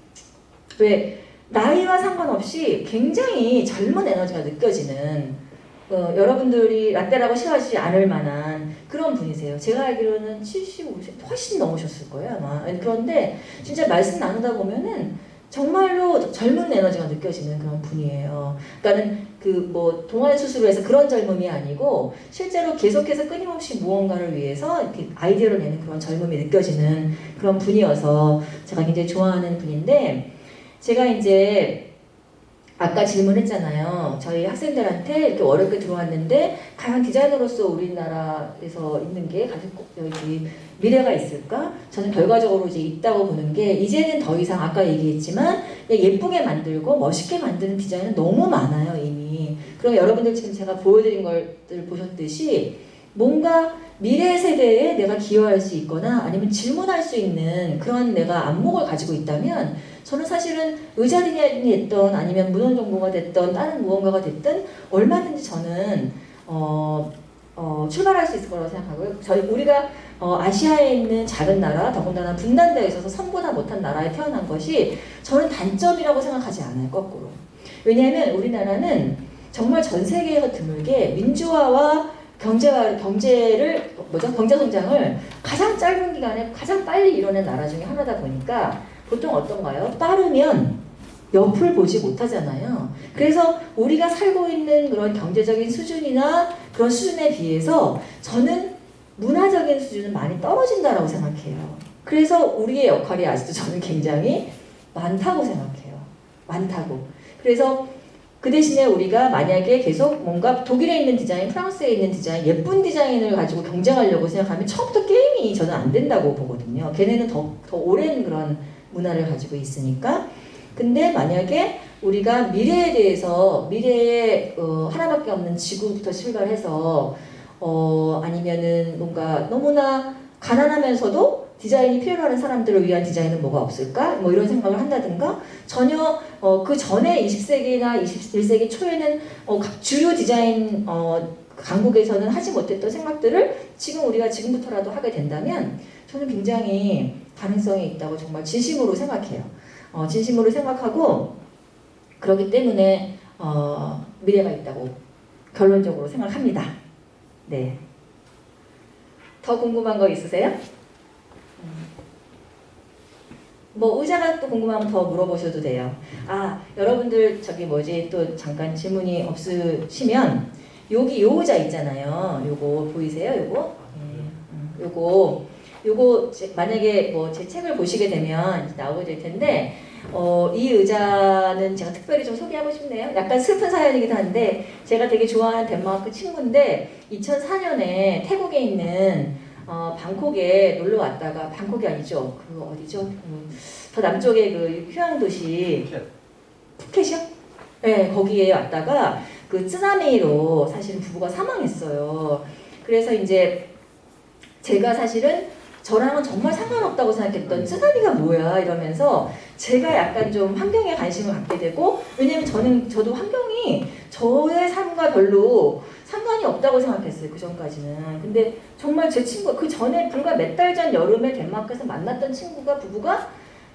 왜 나이와 상관없이 굉장히 젊은 에너지가 느껴지는 여러분들이 라떼라고 싫어하시지 않을 만한 그런 분이세요. 제가 알기로는 70, 50 훨씬 넘으셨을 거예요 아마. 그런데 진짜 말씀 나누다 보면은 정말로 젊은 에너지가 느껴지는 그런 분이에요. 그러니까는 동안 수술을 해서 그런 젊음이 아니고 실제로 계속해서 끊임없이 무언가를 위해서 이렇게 아이디어를 내는 그런 젊음이 느껴지는 그런 분이어서 제가 굉장히 좋아하는 분인데 제가 이제 아까 질문했잖아요. 저희 학생들한테 이렇게 어렵게 들어왔는데 과연 디자이너로서 우리나라에서 있는 게 가장 여기 미래가 있을까? 저는 결과적으로 이제 있다고 보는 게 이제는 더 이상 아까 얘기했지만 예쁘게 만들고 멋있게 만드는 디자인은 너무 많아요 이미. 그럼 여러분들 지금 제가 보여드린 것들 보셨듯이 뭔가 미래 세대에 내가 기여할 수 있거나 아니면 질문할 수 있는 그런 내가 안목을 가지고 있다면 저는 사실은 의자 디자인이 됐던 아니면 문헌 정보가 됐던 다른 무언가가 됐든 얼마든지 저는 출발할 수 있을 거라고 생각하고요. 우리가 아시아에 있는 작은 나라, 더군다나 분단되어 있어서 선보다 못한 나라에 태어난 것이 저는 단점이라고 생각하지 않아요. 거꾸로. 왜냐하면 우리나라는 정말 전 세계에서 드물게 민주화와 경제 성장을 가장 짧은 기간에 가장 빨리 이뤄낸 나라 중에 하나다 보니까 보통 어떤가요? 빠르면 옆을 보지 못하잖아요. 그래서 우리가 살고 있는 그런 경제적인 수준이나 그런 수준에 비해서 저는 문화적인 수준은 많이 떨어진다라고 생각해요. 그래서 우리의 역할이 아직도 저는 굉장히 많다고 생각해요. 많다고. 그래서 그 대신에 우리가 만약에 계속 뭔가 독일에 있는 디자인, 프랑스에 있는 디자인, 예쁜 디자인을 가지고 경쟁하려고 생각하면 처음부터 게임이 저는 안 된다고 보거든요. 걔네는 더 오랜 그런 문화를 가지고 있으니까. 근데 만약에 우리가 미래에 대해서 미래에 하나밖에 없는 지구부터 출발해서 아니면은 뭔가 너무나 가난하면서도 디자인이 필요로 하는 사람들을 위한 디자인은 뭐가 없을까? 뭐 이런 생각을 한다든가 전혀 그 전에 20세기나 21세기 초에는 각 주요 디자인 강국에서는 하지 못했던 생각들을 지금 우리가 지금부터라도 하게 된다면 저는 굉장히 가능성이 있다고 정말 진심으로 생각해요. 진심으로 생각하고 그렇기 때문에 미래가 있다고 결론적으로 생각합니다. 네. 더 궁금한 거 있으세요? 뭐 의자가 또 궁금하면 더 물어보셔도 돼요. 여러분들 또 잠깐 질문이 없으시면 여기 요 의자 있잖아요. 요거 보이세요? 요거 만약에 제 책을 보시게 되면 나오게 될 텐데 이 의자는 제가 특별히 좀 소개하고 싶네요. 약간 슬픈 사연이기도 한데 제가 되게 좋아하는 덴마크 친구인데 2004년에 태국에 있는 방콕에 놀러 왔다가 방콕이 아니죠. 어디죠? 더 남쪽의 휴양 도시 푸켓이요? 네, 거기에 왔다가 쓰나미로 사실은 부부가 사망했어요. 그래서 이제 제가 사실은 저랑은 정말 상관없다고 생각했던 쓰나미가 뭐야 이러면서 제가 약간 좀 환경에 관심을 갖게 되고, 왜냐면 저도 환경이 저의 삶과 별로 상관이 없다고 생각했어요, 그 전까지는. 근데 정말 제 친구, 그 전에 불과 몇 달 전 여름에 덴마크에서 만났던 부부가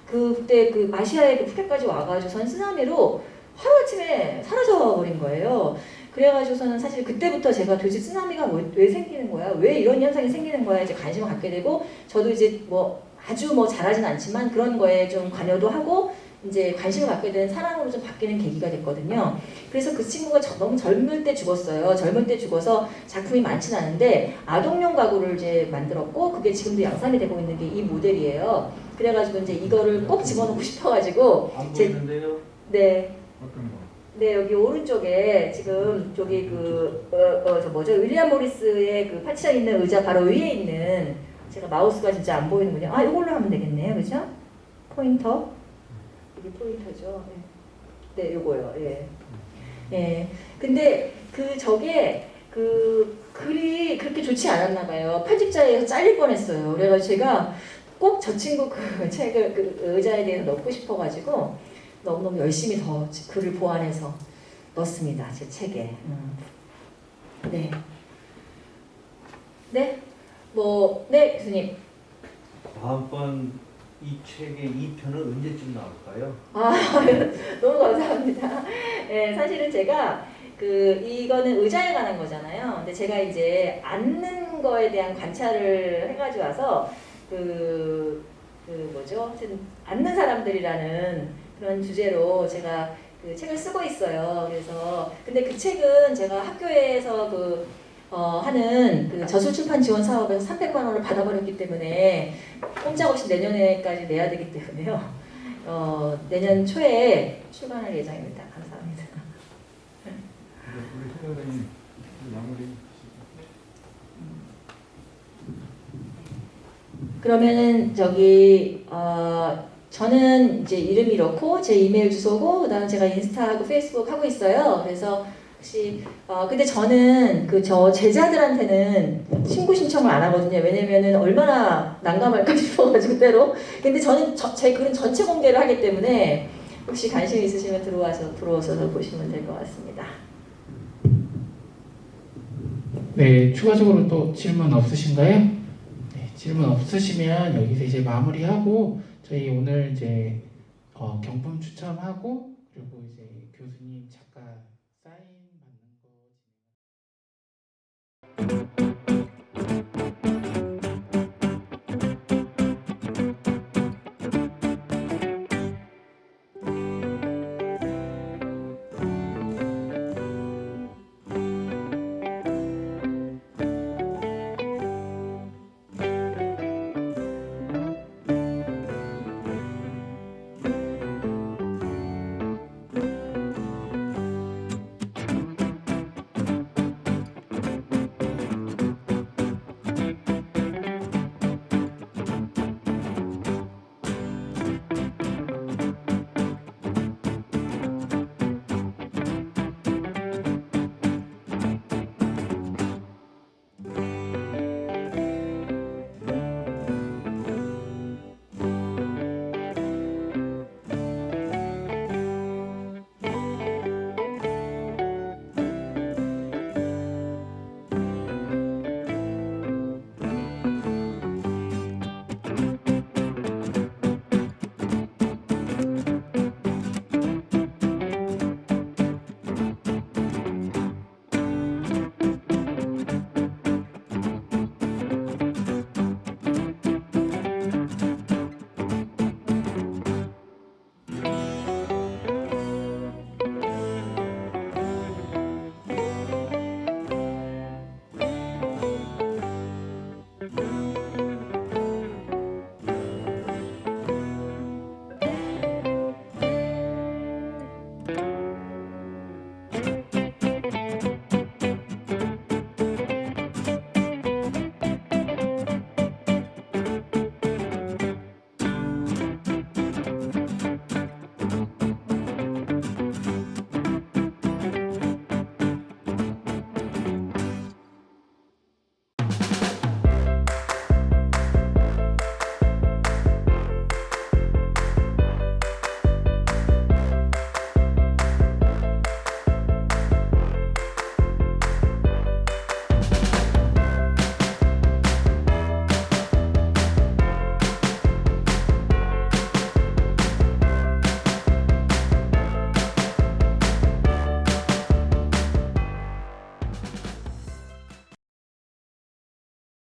그때 그 아시아의 그 푸켓까지 와가지고선 쓰나미로 하루아침에 사라져버린 거예요. 그래가지고서는 사실 그때부터 제가 도대체 쓰나미가 왜 생기는 거야? 왜 이런 현상이 생기는 거야? 이제 관심을 갖게 되고, 저도 이제 뭐 아주 뭐 잘하진 않지만 그런 거에 좀 관여도 하고, 이제 관심을 갖게 된 사람으로 좀 바뀌는 계기가 됐거든요. 그래서 그 친구가 너무 젊을 때 죽었어요. 젊을 때 죽어서 작품이 많지는 않은데 아동용 가구를 이제 만들었고, 그게 지금도 양산이 되고 있는 게 이 모델이에요. 그래가지고 이제 이거를 꼭 집어넣고 싶어가지고 안 보이는데요? 네. 어떤 거? 네, 여기 오른쪽에 지금 저기 저 뭐죠? 윌리엄 모리스의 그 파티션 있는 의자 바로 위에 있는, 제가 마우스가 진짜 안 보이는군요. 아, 이걸로 하면 되겠네요. 그죠? 포인터. 이게 포인터죠. 네, 네, 요거요. 예. 예. 근데 저게 그 글이 그렇게 좋지 않았나 봐요. 편집자에서 잘릴 뻔했어요. 그래가지고 제가 꼭 저 친구 그 책을 그 의자에 대해서 넣고 싶어가지고 너무너무 열심히 더 글을 보완해서 넣습니다. 제 책에. 네. 네? 네, 교수님. 다음번 이 책의 2편은 언제쯤 나올까요? 아, 너무 감사합니다. 네, 사실은 제가 이거는 의자에 관한 거잖아요. 근데 제가 이제 앉는 거에 대한 관찰을 해가지고 와서 뭐죠? 하여튼 앉는 사람들이라는 그런 주제로 제가 그 책을 쓰고 있어요. 그래서 근데 그 책은 제가 학교에서 하는 그 저술출판 지원 사업에서 300만 원을 받아버렸기 때문에 꼼짝없이 내년에까지 내야 되기 때문에요. 내년 초에 출간할 예정입니다. 감사합니다. 우리 소장님 마무리. 그러면은 저는 이제 이름이 이렇고 제 이메일 주소고, 그다음 제가 인스타하고 페이스북 하고 있어요. 그래서 혹시 근데 저는 저 제자들한테는 친구 신청을 안 하거든요. 왜냐면은 얼마나 난감할까 싶어가지고 때로. 근데 저는 제 글은 전체 공개를 하기 때문에 혹시 관심 있으시면 들어오셔서 보시면 될 것 같습니다. 네, 추가적으로 또 질문 없으신가요? 네, 질문 없으시면 여기서 이제 마무리하고 저희 오늘 이제 경품 추첨하고, 그리고 이제 교수님